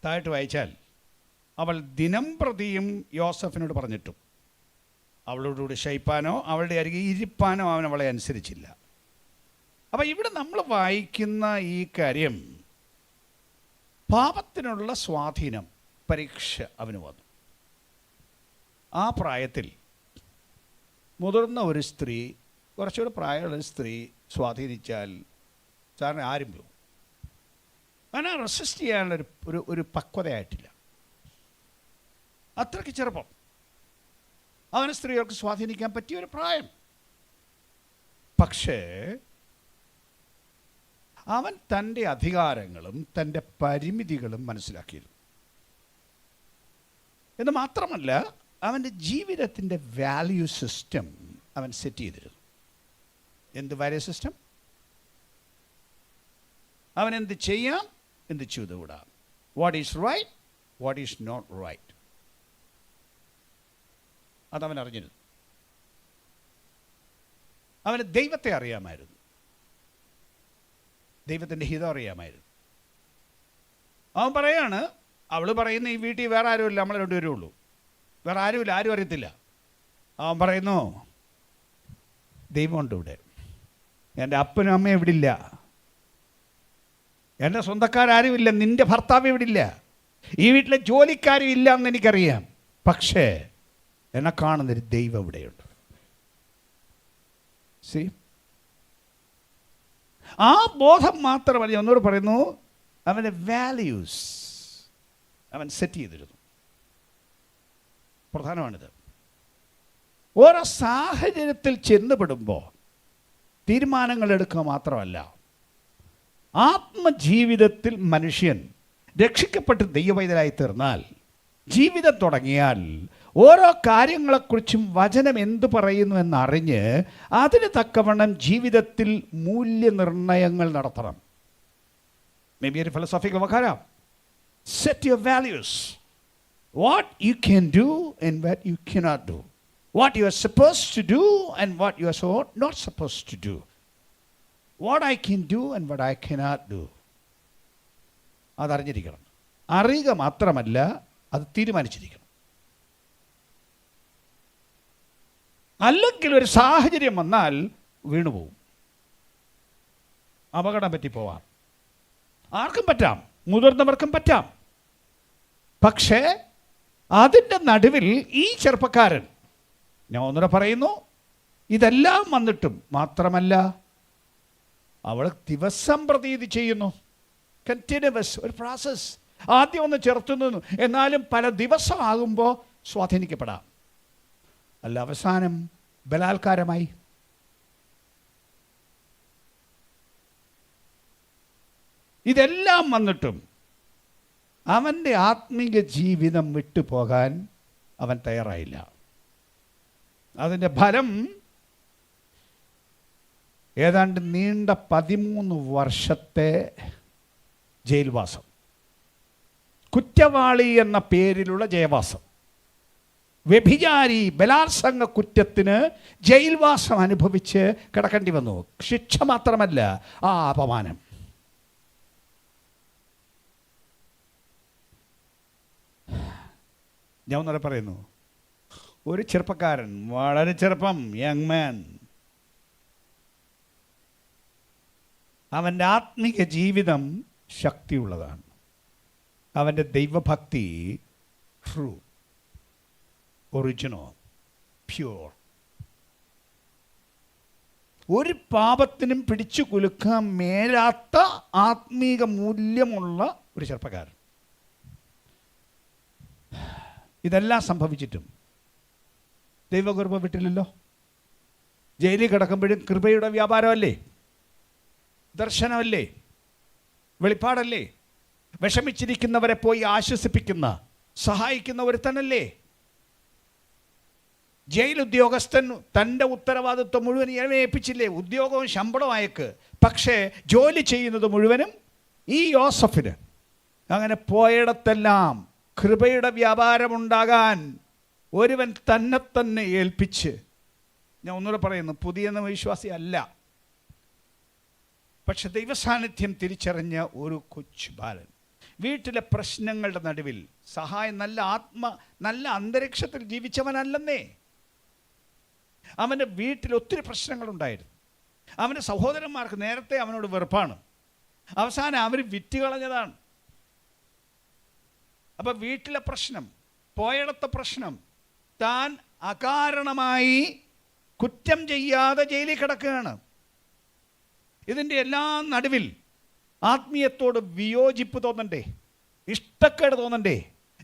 താഴോട്ട് വായിച്ചാൽ, അവൾ ദിനം പ്രതിയും യോസഫിനോട് പറഞ്ഞിട്ടും അവളോടുകൂടി ശയിപ്പാനോ അവളുടെ അരികെ ഇരിപ്പാനോ അവൻ അവളെ അനുസരിച്ചില്ല. അപ്പം ഇവിടെ നമ്മൾ വായിക്കുന്ന ഈ കാര്യം, പാപത്തിനുള്ള സ്വാധീനം, പരീക്ഷ അവന് വന്നു. ആ പ്രായത്തിൽ മുതിർന്ന ഒരു സ്ത്രീ, കുറച്ചുകൂടെ പ്രായമുള്ള സ്ത്രീ സ്വാധീനിച്ചാൽ സാറിന് ആരും പോകും. അവനെ റെസിസ്റ്റ് ചെയ്യാനുള്ള ഒരു പക്വതയായിട്ടില്ല. അത്രയ്ക്ക് ചെറുപ്പം, അവന് സ്ത്രീകൾക്ക് സ്വാധീനിക്കാൻ പറ്റിയ ഒരു പ്രായം. പക്ഷേ അവൻ തൻ്റെ അധികാരങ്ങളും തൻ്റെ പരിമിതികളും മനസ്സിലാക്കിയിരുന്നു. എന്ന് മാത്രമല്ല, അവൻ്റെ ജീവിതത്തിൻ്റെ വാല്യൂ സിസ്റ്റം അവൻ സെറ്റ് ചെയ്തിരുന്നു. എന്ത് വാല്യൂ സിസ്റ്റം? അവൻ എന്ത് ചെയ്യാം, എന്ത് ചെയ്തുകൂടാ, what is right, what is not right, അതവൻ അറിഞ്ഞിരുന്നു. അവന് ദൈവത്തെ അറിയാമായിരുന്നു, ദൈവത്തിൻ്റെ ഹിതം അറിയാമായിരുന്നു. അവൻ പറയാണ്, അവൾ പറയുന്ന ഈ വീട്ടിൽ വേറെ ആരുമില്ല, നമ്മൾ രണ്ടുപേരേ ഉള്ളൂ, വേറെ ആരുമില്ല, ആരും അറിയത്തില്ല. അവൻ പറയുന്നു, ദൈവമുണ്ട് ഇവിടെ, എൻ്റെ അപ്പനും അമ്മയും ഇവിടെ ഇല്ല, എൻ്റെ സ്വന്തക്കാരും നിൻ്റെ ഭർത്താവ് ഇവിടെ ഇല്ല, ഈ വീട്ടിലെ ജോലിക്കാരും ഇല്ല എന്ന് എനിക്കറിയാം, പക്ഷേ എന്നെ കാണുന്നൊരു ദൈവം ഇവിടെയുണ്ട്. സി, ആ ബോധം മാത്രമല്ല, ഒന്നുകൂടെ പറയുന്നു, അവൻ്റെ വാല്യൂസ് അവൻ സെറ്റ് ചെയ്തിരുന്നു. പ്രധാനമാണിത്. ഓരോ സാഹചര്യത്തിൽ ചെന്നുപെടുമ്പോൾ തീരുമാനങ്ങൾ എടുക്കുക മാത്രമല്ല, ആത്മജീവിതത്തിൽ മനുഷ്യൻ രക്ഷിക്കപ്പെട്ട് ദൈവവൈതലായി തീർന്നാൽ, ജീവിതം തുടങ്ങിയാൽ, ഓരോ കാര്യങ്ങളെക്കുറിച്ചും വചനം എന്തു പറയുന്നു എന്നറിഞ്ഞ് അതിന് തക്കവണ്ണം ജീവിതത്തിൽ മൂല്യനിർണ്ണയങ്ങൾ നടത്തണം. മേ ബി ഒരു ഫിലോസോഫിക്കൽ വകാരം. Set your values. What you can do and what you cannot do. What you are supposed to do and what you are not supposed to do. What I can do and what I cannot do. അതറിഞ്ഞിരിക്കണം. അറിയുക മാത്രമല്ല, അത് തീരുമാനിച്ചിരിക്കണം. അല്ലെങ്കിൽ ഒരു സാഹചര്യം വന്നാൽ വീണുപോകും, അപകടം പറ്റിപ്പോവാം. ആർക്കും പറ്റാം, മുതിർന്നവർക്കും പറ്റാം. പക്ഷേ അതിൻ്റെ നടുവിൽ ഈ ചെറുപ്പക്കാരൻ, ഞാൻ ഒന്നുകൂടെ പറയുന്നു, ഇതെല്ലാം വന്നിട്ടും മാത്രമല്ല, അവൾ ദിവസം പ്രതീതി ചെയ്യുന്നു. കണ്ടിന്യൂവസ് ഒരു പ്രോസസ്. ആദ്യം ഒന്ന് ചെറുത്തു നിന്നു, എന്നാലും പല ദിവസം ആകുമ്പോൾ സ്വാധീനിക്കപ്പെടാം. അല്ല, അവസാനം ബലാത്കാരമായി. ഇതെല്ലാം വന്നിട്ടും അവൻ്റെ ആത്മീയ ജീവിതം വിട്ടുപോകാൻ അവൻ തയ്യാറായില്ല. അതിൻ്റെ ഫലം ഏതാണ്ട് നീണ്ട 13 വർഷത്തെ ജയിൽവാസം, കുറ്റവാളി എന്ന പേരിലുള്ള ജയവാസം. വ്യഭിചാരി ബലാത്സംഗ കുറ്റത്തിന് ജയിൽവാസം അനുഭവിച്ച് കിടക്കേണ്ടി വന്നു. ശിക്ഷ മാത്രമല്ല, ആ അപമാനം. ഞാൻ ഒന്നുകൂടെ പറയുന്നു, ഒരു ചെറുപ്പക്കാരൻ, വളരെ ചെറുപ്പം, യങ് മാൻ, അവൻ്റെ ആത്മീയ ജീവിതം ശക്തിയുള്ളതാണ്. അവൻ്റെ ദൈവഭക്തി ട്രൂ, ഒറിജിനൽ, പ്യൂർ. ഒരു പാപത്തിനും പിടിച്ചു കുലുക്കാൻ മേലാത്ത ആത്മീക മൂല്യമുള്ള ഒരു ചെറുപ്പക്കാരൻ. ഇതെല്ലാം സംഭവിച്ചിട്ടും ദൈവകൃപ വിട്ടില്ലല്ലോ. ജയിലിൽ കിടക്കുമ്പോഴും കൃപയുടെ വ്യാപാരമല്ലേ, ദർശനമല്ലേ, വെളിപ്പാടല്ലേ, വിഷമിച്ചിരിക്കുന്നവരെ പോയി ആശ്വസിപ്പിക്കുന്ന സഹായിക്കുന്ന ഒരുത്തനല്ലേ? ജയിൽ ഉദ്യോഗസ്ഥൻ തൻ്റെ ഉത്തരവാദിത്വം മുഴുവൻ ഇവനെ ഏൽപ്പിച്ചില്ലേ? ഉദ്യോഗവും ശമ്പളവും അയക്ക്, പക്ഷേ ജോലി ചെയ്യുന്നത് മുഴുവനും ഈ യോസഫിന്. അങ്ങനെ പോയിടത്തെല്ലാം കൃപയുടെ വ്യാപാരമുണ്ടാകാൻ ഒരുവൻ തന്നെ ഏൽപ്പിച്ച്, ഞാൻ ഒന്നുകൂടെ പറയുന്നു, പുതിയ വിശ്വാസി അല്ല, പക്ഷെ ദൈവസാന്നിധ്യം തിരിച്ചറിഞ്ഞ ഒരു കൊച്ചു ബാലൻ വീട്ടിലെ പ്രശ്നങ്ങളുടെ നടുവിൽ സഹായം, നല്ല അന്തരീക്ഷത്തിൽ ജീവിച്ചവനല്ലെന്നേ. അവൻ്റെ വീട്ടിൽ ഒത്തിരി പ്രശ്നങ്ങളുണ്ടായിരുന്നു. അവൻ്റെ സഹോദരന്മാർക്ക് നേരത്തെ അവനോട് വെറുപ്പാണ്. അവസാനം അവർ വിറ്റുകളഞ്ഞതാണ്. അപ്പം വീട്ടിലെ പ്രശ്നം, പോയിടത്തെ പ്രശ്നം, താൻ അകാരണമായി കുറ്റം ചെയ്യാതെ ജയിലിൽ കിടക്കുകയാണ്. ഇതിൻ്റെ എല്ലാ നടുവിൽ ആത്മീയത്തോട് വിയോജിപ്പ് തോന്നണ്ടേ? ഇഷ്ടക്കേട് തോന്നണ്ടേ?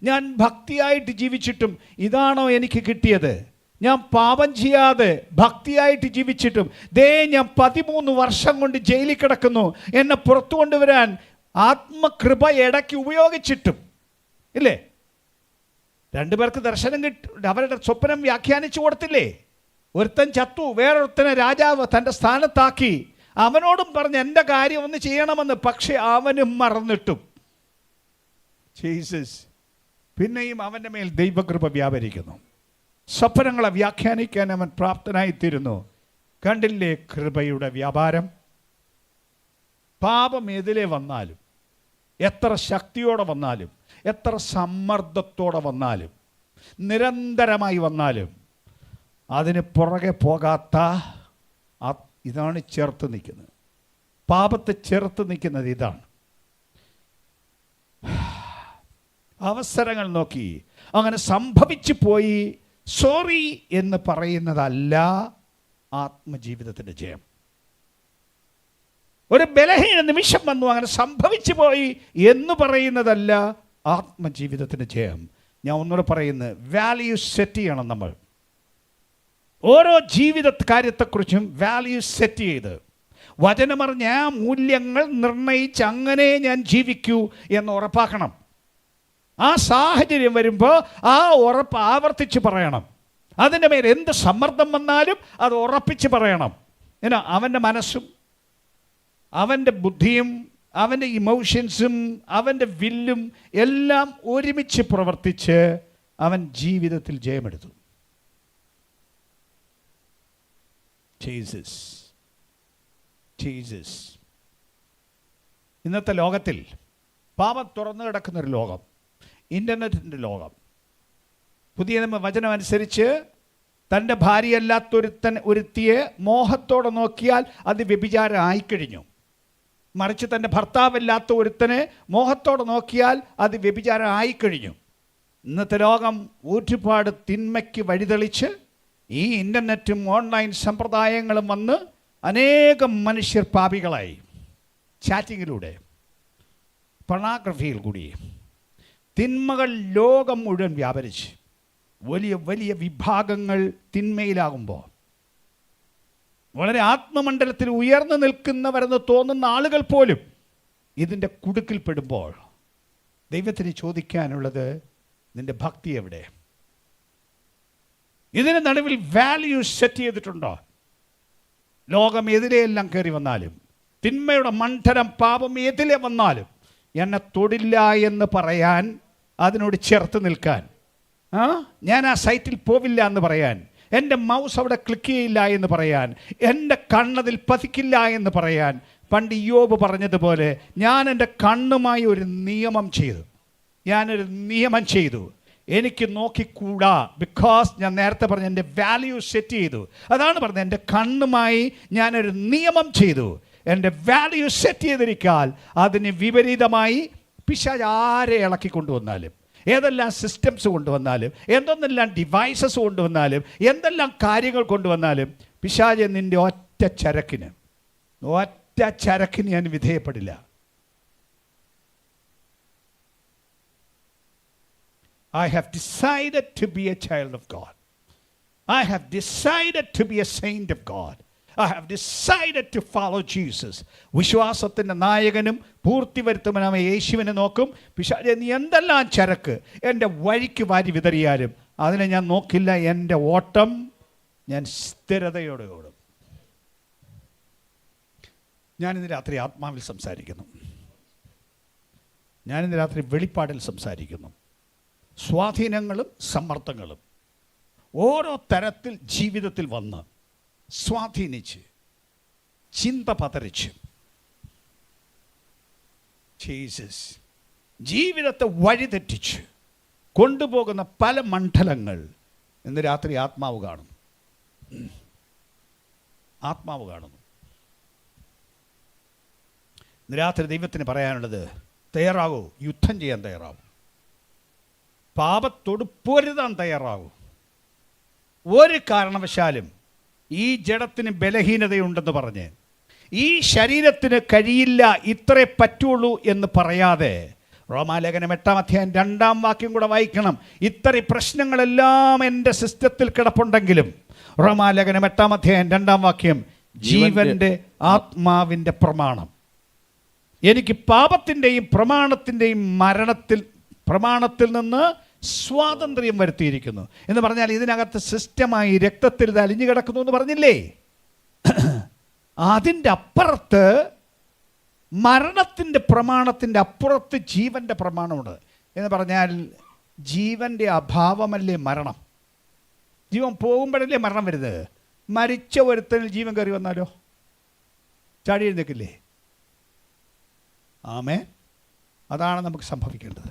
ഞാൻ ഭക്തിയായിട്ട് ജീവിച്ചിട്ടും ഇതാണോ എനിക്ക് കിട്ടിയത്? ഞാൻ പാപം ചെയ്യാതെ ഭക്തിയായിട്ട് ജീവിച്ചിട്ടും ഞാൻ 13 വർഷം കൊണ്ട് ജയിലിൽ കിടക്കുന്നു. എന്നെ പുറത്തു കൊണ്ടുവരാൻ ആത്മകൃപ ഇടയ്ക്ക് ഉപയോഗിച്ചിട്ടും ഇല്ലേ? 2 പേർക്ക് ദർശനം അവരുടെ സ്വപ്നം വ്യാഖ്യാനിച്ചു കൊടുത്തില്ലേ? ഒരുത്തൻ ചത്തു, വേറൊരുത്തനെ രാജാവ് തൻ്റെ സ്ഥാനത്താക്കി. അവനോടും പറഞ്ഞ് എൻ്റെ കാര്യം ഒന്ന് ചെയ്യണമെന്ന്, പക്ഷെ അവനും മറന്നിട്ടും ജീസസ് പിന്നെയും അവൻ്റെ മേൽ ദൈവകൃപ വ്യാപരിക്കുന്നു. സ്വപ്നങ്ങളെ വ്യാഖ്യാനിക്കാൻ അവൻ പ്രാപ്തനായിത്തീരുന്നു. കണ്ടില്ലേ കൃപയുടെ വ്യാപാരം? പാപം എതിലെ വന്നാലും, എത്ര ശക്തിയോടെ വന്നാലും, എത്ര സമ്മർദ്ദത്തോടെ വന്നാലും, നിരന്തരമായി വന്നാലും അതിന് പുറകെ പോകാത്ത ഇതാണ് ചേർത്ത് നിൽക്കുന്നത്. പാപത്തെ ചേർത്ത് നിൽക്കുന്നത് ഇതാണ്. അവസരങ്ങൾ നോക്കി അങ്ങനെ സംഭവിച്ചു പോയി സോറി എന്ന് പറയുന്നതല്ല ആത്മജീവിതത്തിൻ്റെ ജയം. ഒരു ബലഹീന നിമിഷം വന്നു അങ്ങനെ സംഭവിച്ചു പോയി എന്ന് പറയുന്നതല്ല ആത്മജീവിതത്തിൻ്റെ ജയം. ഞാൻ ഒന്നുകൂടെ പറയുന്നത്, വാല്യൂ സെറ്റ് ചെയ്യണം. നമ്മൾ ഓരോ ജീവിത കാര്യത്തെക്കുറിച്ചും വാല്യൂ സെറ്റ് ചെയ്ത് വചനമറിഞ്ഞ ആ മൂല്യങ്ങൾ നിർണയിച്ച് അങ്ങനെ ഞാൻ ജീവിക്കൂ എന്ന് ഉറപ്പാക്കണം. ആ സാഹചര്യം വരുമ്പോൾ ആ ഉറപ്പ് ആവർത്തിച്ച് പറയണം. അതിൻ്റെ മേൽ എന്ത് സമ്മർദ്ദം വന്നാലും അത് ഉറപ്പിച്ച് പറയണം. എന്നാ അവൻ്റെ മനസ്സും അവൻ്റെ ബുദ്ധിയും അവൻ്റെ ഇമോഷൻസും അവൻ്റെ വില്ലും എല്ലാം ഒരുമിച്ച് പ്രവർത്തിച്ച് അവൻ ജീവിതത്തിൽ ജയമെടുത്തു. ജീസസ് ഇന്നത്തെ ലോകത്തിൽ പാപം തുറന്നു കിടക്കുന്നൊരു ലോകം, ഇൻ്റർനെറ്റിൻ്റെ ലോകം. പുതിയ വചനം അനുസരിച്ച് തൻ്റെ ഒരുത്തിയെ മോഹത്തോടെ നോക്കിയാൽ അത് വ്യഭിചാരം ആയിക്കഴിഞ്ഞു. മറിച്ച് തൻ്റെ ഭർത്താവല്ലാത്ത ഒരുത്തനെ മോഹത്തോടെ നോക്കിയാൽ അത് വ്യഭിചാരം ആയിക്കഴിഞ്ഞു. ഇന്നത്തെ ലോകം ഒരുപാട് തിന്മയ്ക്ക് വഴിതെളിച്ച് ഈ ഇൻ്റർനെറ്റും ഓൺലൈൻ സമ്പ്രദായങ്ങളും വന്ന് അനേകം മനുഷ്യർ പാപികളായി. ചാറ്റിങ്ങിലൂടെ, പൊർണോഗ്രഫിയിൽ കൂടി തിന്മകൾ ലോകം മുഴുവൻ വ്യാപരിച്ച് വലിയ വലിയ വിഭാഗങ്ങൾ തിന്മയിലാകുമ്പോൾ, വളരെ ആത്മമണ്ഡലത്തിൽ ഉയർന്നു നിൽക്കുന്നവരെന്ന് തോന്നുന്ന ആളുകൾ പോലും ഇതിൻ്റെ കുടുക്കിൽപ്പെടുമ്പോൾ ദൈവത്തിന് ചോദിക്കാനുള്ളത്, നിൻ്റെ ഭക്തി എവിടെ? ഇതിന് നടുവിൽ വാല്യൂ സെറ്റ് ചെയ്തിട്ടുണ്ടോ? ലോകം എതിരെയെല്ലാം കയറി വന്നാലും, തിന്മയുടെ മണ്ഡലം പാപം എതിരെ വന്നാലും എന്നെ തൊടില്ല എന്ന് പറയാൻ, അതിനോട് ചേർത്ത് നിൽക്കാൻ, ഞാൻ ആ സൈറ്റിൽ പോവില്ല എന്ന് പറയാൻ, എൻ്റെ മൗസ് അവിടെ ക്ലിക്ക് ചെയ്യില്ല എന്ന് പറയാൻ, എൻ്റെ കണ്ണതിൽ പതിക്കില്ല എന്ന് പറയാൻ, പണ്ട് യോബ് പറഞ്ഞതുപോലെ ഞാൻ എൻ്റെ കണ്ണുമായി ഒരു നിയമം ചെയ്തു. ഞാനൊരു നിയമം ചെയ്തു, എനിക്ക് നോക്കിക്കൂടാ. ബിക്കോസ് ഞാൻ നേരത്തെ പറഞ്ഞ എൻ്റെ വാല്യൂ സെറ്റ് ചെയ്തു. അതാണ് പറഞ്ഞത്, എൻ്റെ കണ്ണുമായി ഞാനൊരു നിയമം ചെയ്തു. എൻ്റെ വാല്യൂ സെറ്റ് ചെയ്തിരിക്കാൻ അതിന് വിപരീതമായി പിശാച് ആരെ ഇളക്കി കൊണ്ടുവന്നാലും, ഏതെല്ലാം സിസ്റ്റംസ് കൊണ്ടുവന്നാലും, എന്തെല്ലാം ഡിവൈസസ് കൊണ്ടുവന്നാലും, എന്തെല്ലാം കാര്യങ്ങൾ കൊണ്ടുവന്നാലും, പിശാച് നിൻ്റെ ഒറ്റ ചരക്കിന് ഞാൻ വിധേയപ്പെടില്ല. I have decided to be a child of God. I have decided to be a saint of God. I have decided to follow Jesus. വിശ്വാസത്തിൻ്റെ നായകനും പൂർത്തി വരുത്തുവാനായ യേശുവിനെ നോക്കും. പിശാചേ, നീ എന്തെല്ലാം ചരക്ക് എൻ്റെ വഴിക്ക് വാരി വിതറിയാലും അതിനെ ഞാൻ നോക്കില്ല. എൻ്റെ ഓട്ടം ഞാൻ സ്ഥിരതയോടെ ഓടും. ഞാനിന്ന് രാത്രി ആത്മാവിൽ സംസാരിക്കുന്നു. ഞാനിന്ന് രാത്രി വെളിപ്പാടിൽ സംസാരിക്കുന്നു. സ്വാധീനങ്ങളും സമ്മർദ്ദങ്ങളും ഓരോ തരത്തിൽ ജീവിതത്തിൽ വന്ന് സ്വാധീനിച്ച് ചിന്ത പതറിച്ച് ജീസസ് ജീവിതത്തെ വഴിതെറ്റിച്ച് കൊണ്ടുപോകുന്ന പല മണ്ഡലങ്ങൾ ഇന്ന് രാത്രി ആത്മാവ് കാണുന്നു. ആത്മാവ് കാണുന്നു. ഇന്ന് രാത്രി ദൈവത്തിന് പറയാനുള്ളത്, തയ്യാറാകൂ, യുദ്ധം ചെയ്യാൻ തയ്യാറാവും. പാപത്തോട് പൊരുതാൻ തയ്യാറാകൂ. ഒരു കാരണവശാലും ഈ ജഡത്തിന് ബലഹീനതയുണ്ടെന്ന് പറഞ്ഞ്, ഈ ശരീരത്തിന് കഴിയില്ല, ഇത്രേ പറ്റുള്ളൂ എന്ന് പറയാതെ, റോമാലേഖനം 8-ാം അധ്യായം 2-ാം വാക്യം കൂടെ വായിക്കണം. ഇത്രയും പ്രശ്നങ്ങളെല്ലാം എൻ്റെ സിസ്റ്റത്തിൽ കിടപ്പുണ്ടെങ്കിലും, റോമാലേഖനം 8-ാം അധ്യായം 2-ാം വാക്യം, ജീവൻ്റെ ആത്മാവിൻ്റെ പ്രമാണം എനിക്ക് പാപത്തിൻ്റെയും പ്രമാണത്തിൽ നിന്ന് സ്വാതന്ത്ര്യം വരുത്തിയിരിക്കുന്നു എന്ന് പറഞ്ഞാൽ, ഇതിനകത്ത് സിസ്റ്റമായി രക്തത്തിൽ ഇത് അലിഞ്ഞു കിടക്കുന്നു എന്ന് പറഞ്ഞില്ലേ? അതിൻ്റെ അപ്പുറത്ത്, മരണത്തിൻ്റെ പ്രമാണത്തിൻ്റെ അപ്പുറത്ത് ജീവൻ്റെ പ്രമാണമുണ്ട് എന്ന് പറഞ്ഞാൽ, ജീവൻ്റെ അഭാവമല്ലേ മരണം? ജീവൻ പോകുമ്പോഴല്ലേ മരണം വരുന്നത്? മരിച്ച ഒരുത്തനിൽ ജീവൻ കയറി വന്നാലോ ചാടി എഴുന്നേക്കില്ലേ? ആമേൻ. അതാണ് നമുക്ക് സംഭവിക്കേണ്ടത്.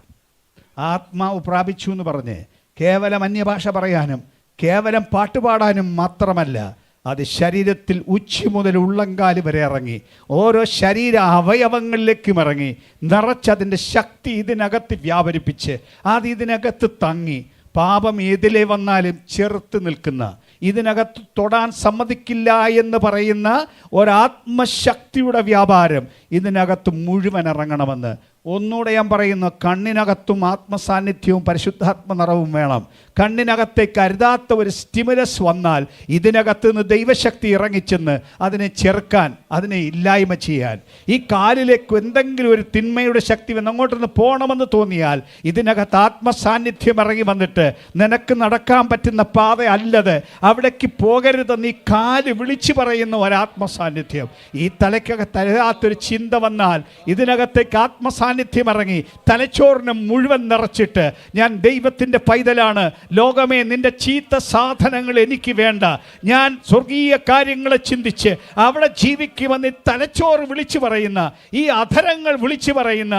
ആത്മാവ് പ്രാപിച്ചു എന്ന് പറഞ്ഞ് കേവലം അന്യഭാഷ പറയാനും കേവലം പാട്ടുപാടാനും മാത്രമല്ല, അത് ശരീരത്തിൽ ഉച്ചി മുതൽ ഉള്ളങ്കാല് വരെ ഇറങ്ങി ഓരോ ശരീര അവയവങ്ങളിലേക്കും ഇറങ്ങി നിറച്ചതിൻ്റെ ശക്തി ഇതിനകത്ത് വ്യാപരിപ്പിച്ച് അത് ഇതിനകത്ത് തങ്ങി, പാപം ഏതിലേ വന്നാലും ചെറുത്ത് നിൽക്കുന്ന, ഇതിനകത്ത് തൊടാൻ സമ്മതിക്കില്ല എന്ന് പറയുന്ന ഒരാത്മശക്തിയുടെ വ്യാപാരം ഇതിനകത്ത് മുഴുവൻ ഇറങ്ങണമെന്ന് ഒന്നുകൂടെ ഞാൻ പറയുന്നു. കണ്ണിനകത്തും ആത്മസാന്നിധ്യവും പരിശുദ്ധാത്മ നിറവും വേണം. കണ്ണിനകത്തേക്ക് കരുതാത്ത ഒരു സ്റ്റിമുലസ് വന്നാൽ ഇതിനകത്ത് നിന്ന് ദൈവശക്തി ഇറങ്ങിച്ചെന്ന് അതിനെ ചെറുക്കാൻ, അതിനെ ഇല്ലായ്മ ചെയ്യാൻ. ഈ കാലിലേക്ക് എന്തെങ്കിലും ഒരു തിന്മയുടെ ശക്തി വന്ന് അങ്ങോട്ടൊന്ന് പോകണമെന്ന് തോന്നിയാൽ ഇതിനകത്ത് ആത്മസാന്നിധ്യം ഇറങ്ങി വന്നിട്ട്, നിനക്ക് നടക്കാൻ പറ്റുന്ന പാത അല്ലത്, അവിടേക്ക് പോകരുതെന്ന് ഈ കാല് വിളിച്ചു പറയുന്ന ഒരാത്മസാന്നിധ്യം. ഈ തലയ്ക്കകത്ത് തരാത്തൊരു ചിന്ത വന്നാൽ ഇതിനകത്തേക്ക് ആത്മസാന്നിധ്യം ഇറങ്ങി തലച്ചോറിനെ മുഴുവൻ നിറച്ചിട്ട്, ഞാൻ ദൈവത്തിൻ്റെ പൈതലാണ്, ലോകമേ നിന്റെ ചീത്ത സാധനങ്ങൾ എനിക്ക് വേണ്ട, ഞാൻ സ്വർഗീയ കാര്യങ്ങളെ ചിന്തിച്ച് അവിടെ ജീവിക്കുമെന്ന് തലച്ചോറ് വിളിച്ചു പറയുന്ന, ഈ അധരങ്ങൾ വിളിച്ചു പറയുന്ന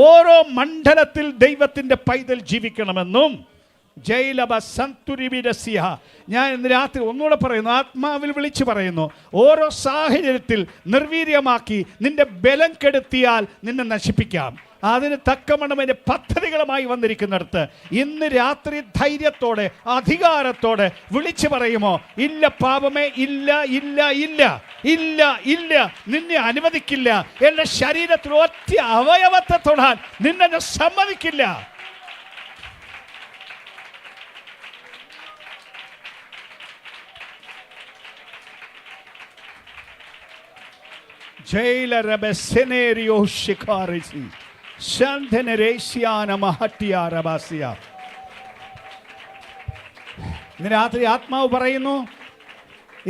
ഓരോ മണ്ഡലത്തിൽ ദൈവത്തിൻ്റെ പൈതൽ ജീവിക്കണമെന്നും ഞാൻ ഇന്ന് രാത്രി ഒന്നുകൂടെ പറയുന്നു, ആത്മാവിൽ വിളിച്ചു പറയുന്നു, ഓരോ സാഹചര്യത്തിൽ നിർവീര്യമാക്കി നിന്റെ ബലം കെടുത്തിയാൽ നിന്നെ നശിപ്പിക്കാം. അതിന് തക്കമണം അതിൻ്റെ പദ്ധതികളുമായി വന്നിരിക്കുന്നിടത്ത് ഇന്ന് രാത്രി ധൈര്യത്തോടെ അധികാരത്തോടെ വിളിച്ചു പറയുമോ, ഇല്ല പാപമേ, ഇല്ല ഇല്ല ഇല്ല ഇല്ല ഇല്ല, നിന്നെ അനുവദിക്കില്ല. എൻ്റെ ശരീരത്തിൽ ഒറ്റ അവയവത്തെ തൊടാൻ നിന്നെ സമ്മതിക്കില്ല. ഇന്ന് രാത്രി ആത്മാവ് പറയുന്നു,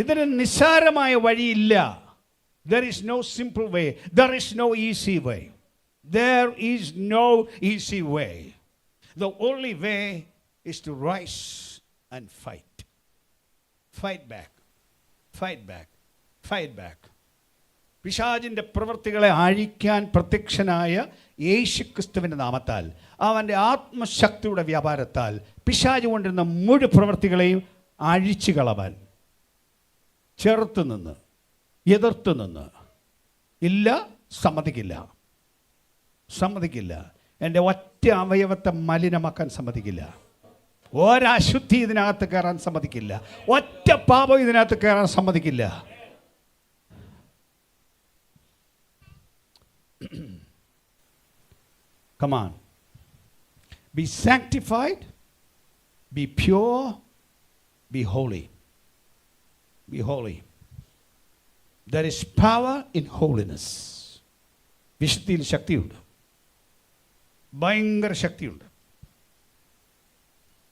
ഇതിന് നിസ്സാരമായ വഴിയില്ല. There is no simple way. There is no easy way. There is no easy way. The only way is to rise and fight. Fight back. Fight back. Fight back. പിശാചിൻ്റെ പ്രവൃത്തികളെ അഴിക്കാൻ പ്രത്യക്ഷനായ യേശുക്രിസ്തുവിൻ്റെ നാമത്താൽ, അവൻ്റെ ആത്മശക്തിയുടെ വ്യാപാരത്താൽ പിശാച് കൊണ്ടിരുന്ന മുഴുവൻ പ്രവൃത്തികളെയും അഴിച്ചു കളവാൻ ചെറുത്ത് നിന്ന്, എതിർത്ത് നിന്ന്, ഇല്ല, സമ്മതിക്കില്ല, സമ്മതിക്കില്ല. എൻ്റെ ഒറ്റ അവയവത്തെ മലിനമാക്കാൻ സമ്മതിക്കില്ല. ഒരശുദ്ധി ഇതിനകത്ത് കയറാൻ സമ്മതിക്കില്ല. ഒറ്റ പാപം ഇതിനകത്ത് കയറാൻ സമ്മതിക്കില്ല. Come on. Be sanctified, be pure, be holy. Be holy. There is power in holiness. വിശുദ്ധിയിൽ ശക്തിയുണ്ട്, ഭയങ്കര ശക്തിയുണ്ട്.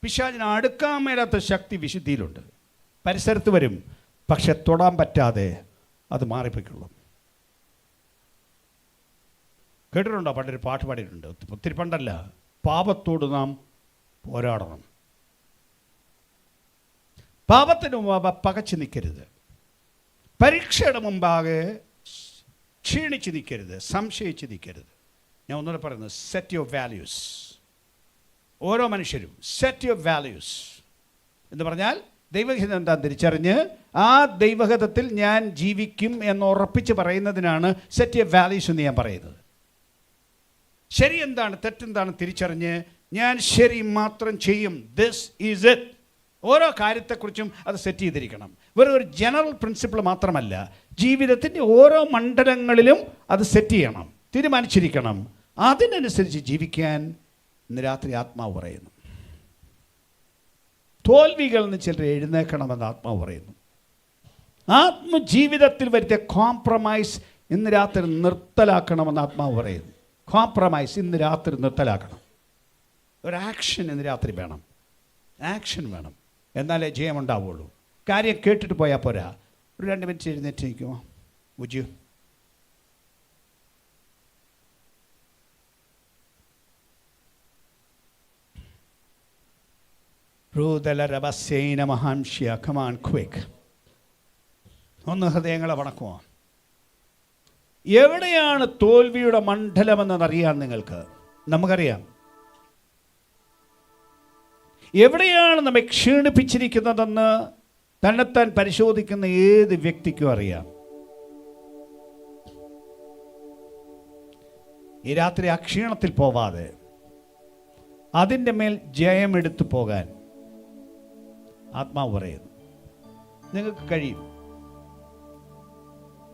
പിശാചിന് അടുക്കാൻ മേലാത്ത ശക്തി വിശുദ്ധിയിലുണ്ട്. പരിസരത്ത് വരും, പക്ഷെ തൊടാൻ പറ്റാതെ അത് മാറിപ്പോയിക്കുള്ളൂ. കേട്ടിട്ടുണ്ടോ? പണ്ടൊരു പാട്ട് പാടിയിട്ടുണ്ട്, ഒത്തിരി പണ്ടല്ല. പാപത്തോട് നാം പോരാടണം, പാപത്തിന് മുമ്പാകെ പകച്ചു നിൽക്കരുത്, പരീക്ഷയുടെ മുമ്പാകെ ക്ഷീണിച്ച് നിൽക്കരുത്, സംശയിച്ച് നിൽക്കരുത്. ഞാൻ ഒന്നുകൂടെ പറയുന്നത്, സെറ്റ് യുവർ വാല്യൂസ്. ഓരോ മനുഷ്യരും സെറ്റ് യുവർ വാല്യൂസ് എന്ന് പറഞ്ഞാൽ ദൈവഹിതം എന്താണെന്ന് തിരിച്ചറിഞ്ഞ് ആ ദൈവഹിതത്തിൽ ഞാൻ ജീവിക്കും എന്ന് ഉറപ്പിച്ച് പറയുന്നതിനാണ് സെറ്റ് യുവർ വാല്യൂസ് എന്ന് ഞാൻ പറയുന്നത്. ശരി എന്താണ്, തെറ്റെന്താണ് തിരിച്ചറിഞ്ഞ് ഞാൻ ശരി മാത്രം ചെയ്യും. This is it. ഓരോ കാര്യത്തെക്കുറിച്ചും അത് സെറ്റ് ചെയ്തിരിക്കണം. വെറും ഒരു ജനറൽ പ്രിൻസിപ്പിൾ മാത്രമല്ല, ജീവിതത്തിൻ്റെ ഓരോ മണ്ഡലങ്ങളിലും അത് സെറ്റ് ചെയ്യണം, തീരുമാനിച്ചിരിക്കണം. അതിനനുസരിച്ച് ജീവിക്കാൻ ഇന്ന് രാത്രി ആത്മാവ് പറയുന്നു. തോൽവികളിൽ നിന്ന് ചിലർ എഴുന്നേൽക്കണമെന്ന് ആത്മാവ് പറയുന്നു. ആത്മജീവിതത്തിൽ വരുത്തിയ കോംപ്രമൈസ് ഇന്ന് രാത്രി നിർത്തലാക്കണമെന്ന് ആത്മാവ് പറയുന്നു. കോംപ്രമൈസ് ഇന്ന് രാത്രി നിർത്തലാക്കണം. ഒരു ആക്ഷൻ ഇന്ന് രാത്രി വേണം, ആക്ഷൻ വേണം. എന്നാലേ ജയമുണ്ടാവുള്ളൂ. കാര്യം കേട്ടിട്ട് പോയാൽ പോരാ. ഒരു 2 മിനിറ്റ് എഴുന്നേറ്റ് നിൽക്കുമോ? ഉജ്ജു കമാൻ ക്വിക്ക്. ഒന്ന് ഹൃദയങ്ങളെ വണക്കുമോ? എവിടെയാണ് തോൽവിയുടെ മണ്ഡലമെന്നറിയാൻ നിങ്ങൾക്ക്? നമുക്കറിയാം. എവിടെയാണ് നമ്മെ ക്ഷീണിപ്പിച്ചിരിക്കുന്നതെന്ന് തന്നെത്താൻ പരിശോധിക്കുന്ന ഏത് വ്യക്തിക്കും അറിയാം. ഈ രാത്രി ആ ക്ഷീണത്തിൽ പോവാതെ അതിൻ്റെ മേൽ ജയമെടുത്തു പോകാൻ ആത്മാവ് പറയുന്നു. നിങ്ങൾക്ക് കഴിയും.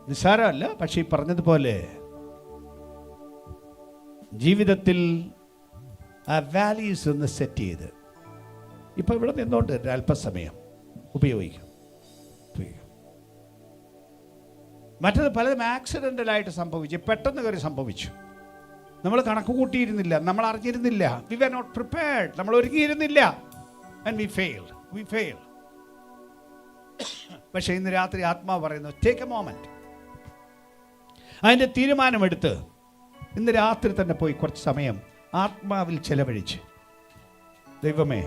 നിസ്സാരമല്ല, പക്ഷേ ഈ പറഞ്ഞതുപോലെ ജീവിതത്തിൽ ആ വാല്യൂസ് ഒന്ന് സെറ്റ് ചെയ്ത് ഇപ്പോൾ ഇവിടെ നിന്നുകൊണ്ട് അല്പസമയം ഉപയോഗിക്കും. മറ്റത് പലതും ആക്സിഡൻ്റലായിട്ട് സംഭവിച്ചു, പെട്ടെന്ന് കയറി സംഭവിച്ചു. നമ്മൾ കണക്ക് കൂട്ടിയിരുന്നില്ല, നമ്മൾ അറിഞ്ഞിരുന്നില്ല. We were not prepared. നമ്മൾ ഒരുങ്ങിയിരുന്നില്ല. And we failed. പക്ഷേ ഇന്ന് രാത്രി ആത്മാവ് പറയുന്നു, ടേക്ക് എ മോമെന്റ്. അതിൻ്റെ തീരുമാനമെടുത്ത് ഇന്ന് രാത്രി തന്നെ പോയി കുറച്ച് സമയം ആത്മാവിൽ ചെലവഴിച്ച്, ദൈവമേ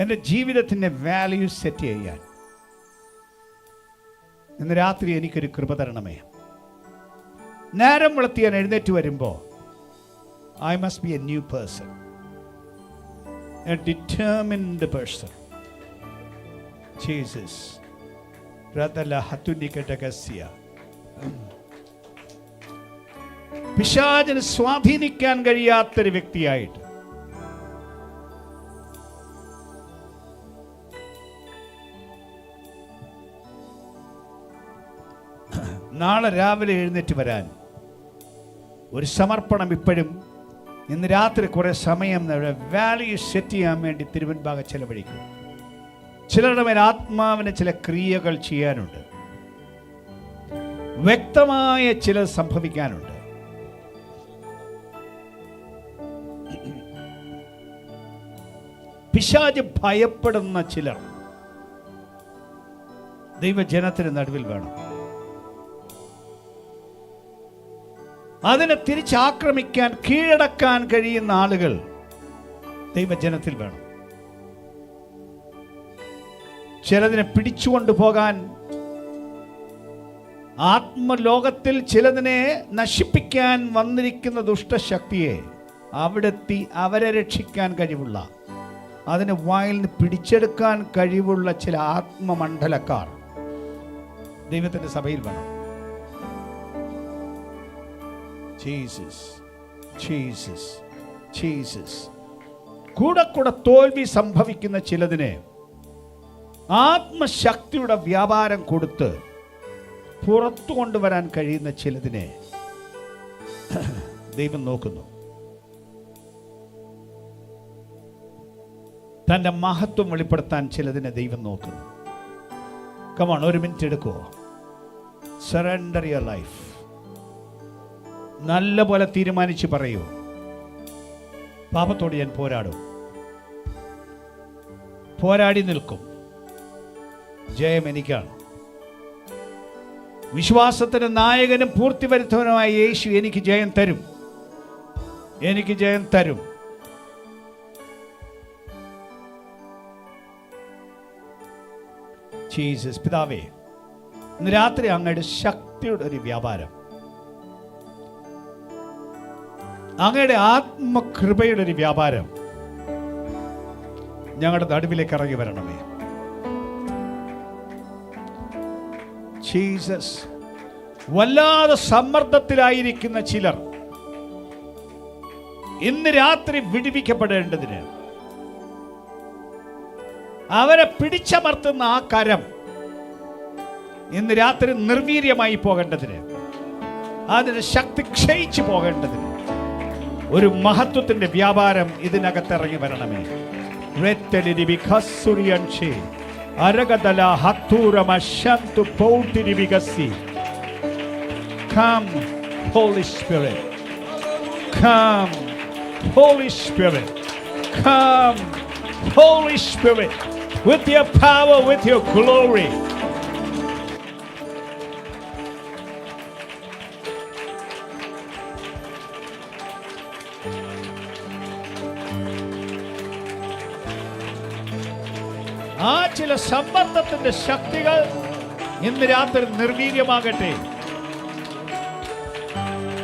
എൻ്റെ ജീവിതത്തിൻ്റെ വാല്യൂസ് സെറ്റ് ചെയ്യാൻ ഇന്ന് രാത്രി എനിക്കൊരു കൃപ തരണമേ. നേരം വെളുത്തി ഞാൻ എഴുന്നേറ്റ് വരുമ്പോൾ I must be A new person, A determined person. Jesus പിശാചിന് സ്വാധീനിക്കാൻ കഴിയാത്തൊരു വ്യക്തിയായിട്ട് നാളെ രാവിലെ എഴുന്നേറ്റ് വരാൻ ഒരു സമർപ്പണം ഇപ്പോഴും ഇന്ന് രാത്രി കുറേ സമയം വാല്യൂ സെറ്റ് ചെയ്യാൻ വേണ്ടി തിരുവൻഭാഗം ചെലവഴിക്കും. ചിലരുടെ മേൽ ആത്മാവിന് ചില ക്രിയകൾ ചെയ്യാനുണ്ട്, വ്യക്തമായ ചിലത് സംഭവിക്കാനുണ്ട്. പിശാച് ഭയപ്പെടുന്ന ചിലർ ദൈവജനത്തിന് നടുവിൽ വേണം. അതിനെ തിരിച്ചാക്രമിക്കാൻ, കീഴടക്കാൻ കഴിയുന്ന ആളുകൾ ദൈവജനത്തിൽ വേണം. ചിലതിനെ പിടിച്ചുകൊണ്ടു പോകാൻ, ആത്മലോകത്തിൽ ചിലതിനെ നശിപ്പിക്കാൻ വന്നിരിക്കുന്ന ദുഷ്ടശക്തിയെ അവിടെത്തി അവരെ രക്ഷിക്കാൻ കഴിവുള്ള, അതിനെ വായിൽ നിന്ന് പിടിച്ചെടുക്കാൻ കഴിവുള്ള ചില ആത്മമണ്ഡലക്കാർ ദൈവത്തിൻ്റെ സഭയിൽ വേണം. Jesus Jesus Jesus. കൂടെ കൂടെ തോൽവി സംഭവിക്കുന്ന ചിലതിനെ ആത്മശക്തിയുടെ വ്യാപാരം കൊടുത്ത് പുറത്തു കൊണ്ടുവരാൻ കഴിയുന്ന ചിലതിനെ ദൈവം നോക്കുന്നു. തൻ്റെ മഹത്വം വെളിപ്പെടുത്താൻ ചിലതിനെ ദൈവം നോക്കുന്നു. കമോൺ, 1 മിനിറ്റ് എടുക്കുമോ? Surrender your life. നല്ല പോലെ തീരുമാനിച്ച് പറയൂ, പാപത്തോട് ഞാൻ പോരാടും, പോരാടി നിൽക്കും, ജയം എനിക്കാണ്. വിശ്വാസത്തിന് നായകനും പൂർത്തി വരുത്തുവാനുമായ യേശു എനിക്ക് ജയം തരും, എനിക്ക് ജയം തരും. ജീസസ്. പിതാവേ, ഇന്ന് രാത്രി അങ്ങയുടെ ശക്തിയുടെ ഒരു വ്യാപാരം, അങ്ങയുടെ ആത്മകൃപയുടെ ഒരു വ്യാപാരം ഞങ്ങളുടെ നടുവിലേക്ക് ഇറങ്ങി വരണമേ. ജീസസ്. വല്ലാതെ സമ്മർദ്ദത്തിലായിരിക്കുന്ന ചിലർ ഇന്ന് രാത്രി വിടുവിക്കപ്പെടേണ്ടതിന്, അവരെ പിടിച്ചമർത്തുന്ന ആ കരം ഇന്ന് രാത്രി നിർവീര്യമായി പോകേണ്ടതിന്, അതിന് ശക്തി ക്ഷയിച്ചു പോകേണ്ടതിന് ഒരു മഹത്വത്തിന്റെ വ്യാപാരം ഇതിനകത്തിറങ്ങി വരണമേ. Come, Holy Spirit. Come, Holy Spirit. Come, Holy Spirit, with your power, with your glory. ആ ചില സമ്മർദ്ദത്തിന്റെ ശക്തികൾ ഇന്ന് രാത്രി നിർവീര്യമാകട്ടെ.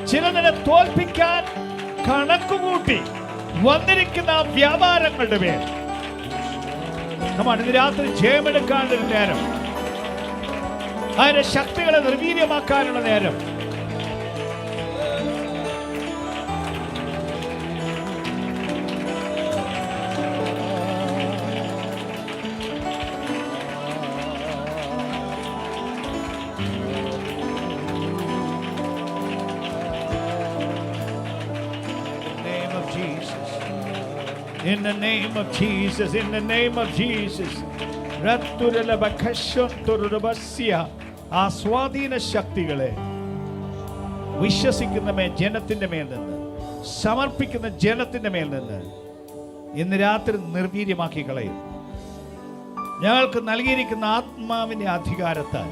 ചിലതിനെ തോൽപ്പിക്കാൻ കണക്കുകൂട്ടി വന്നിരിക്കുന്ന വ്യാപാരങ്ങളുടെ മേൽ ഇന്ന് രാത്രി ജയമെടുക്കാനുള്ള നേരം, അതിന്റെ ശക്തികളെ നിർവീര്യമാക്കാനുള്ള നേരം. In the name of Jesus, in the name of Jesus. ആ സ്വാധീന ശക്തികളെ വിശ്വസിക്കുന്ന ജനത്തിന്റെ മേൽ നിന്ന്, സമർപ്പിക്കുന്ന ജനത്തിന്റെ മേൽ നിന്ന് ഇന്ന് രാത്രി നിർവീര്യമാക്കി കളയും. ഞങ്ങൾക്ക് നൽകിയിരിക്കുന്ന ആത്മാവിന്റെ അധികാരത്താൽ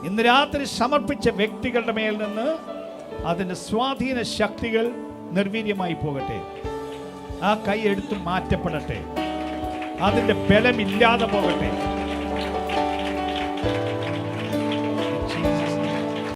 ഇന്ന് രാത്രി സമർപ്പിച്ച വ്യക്തികളുടെ മേൽ നിന്ന് അതിന്റെ സ്വാധീന ശക്തികൾ നിർവീര്യമായി പോകട്ടെ. ആ കൈ എടുത്ത് മാറ്റപ്പെടട്ടെ, അതിന്റെ ബലമില്ലാതെ പോകട്ടെ.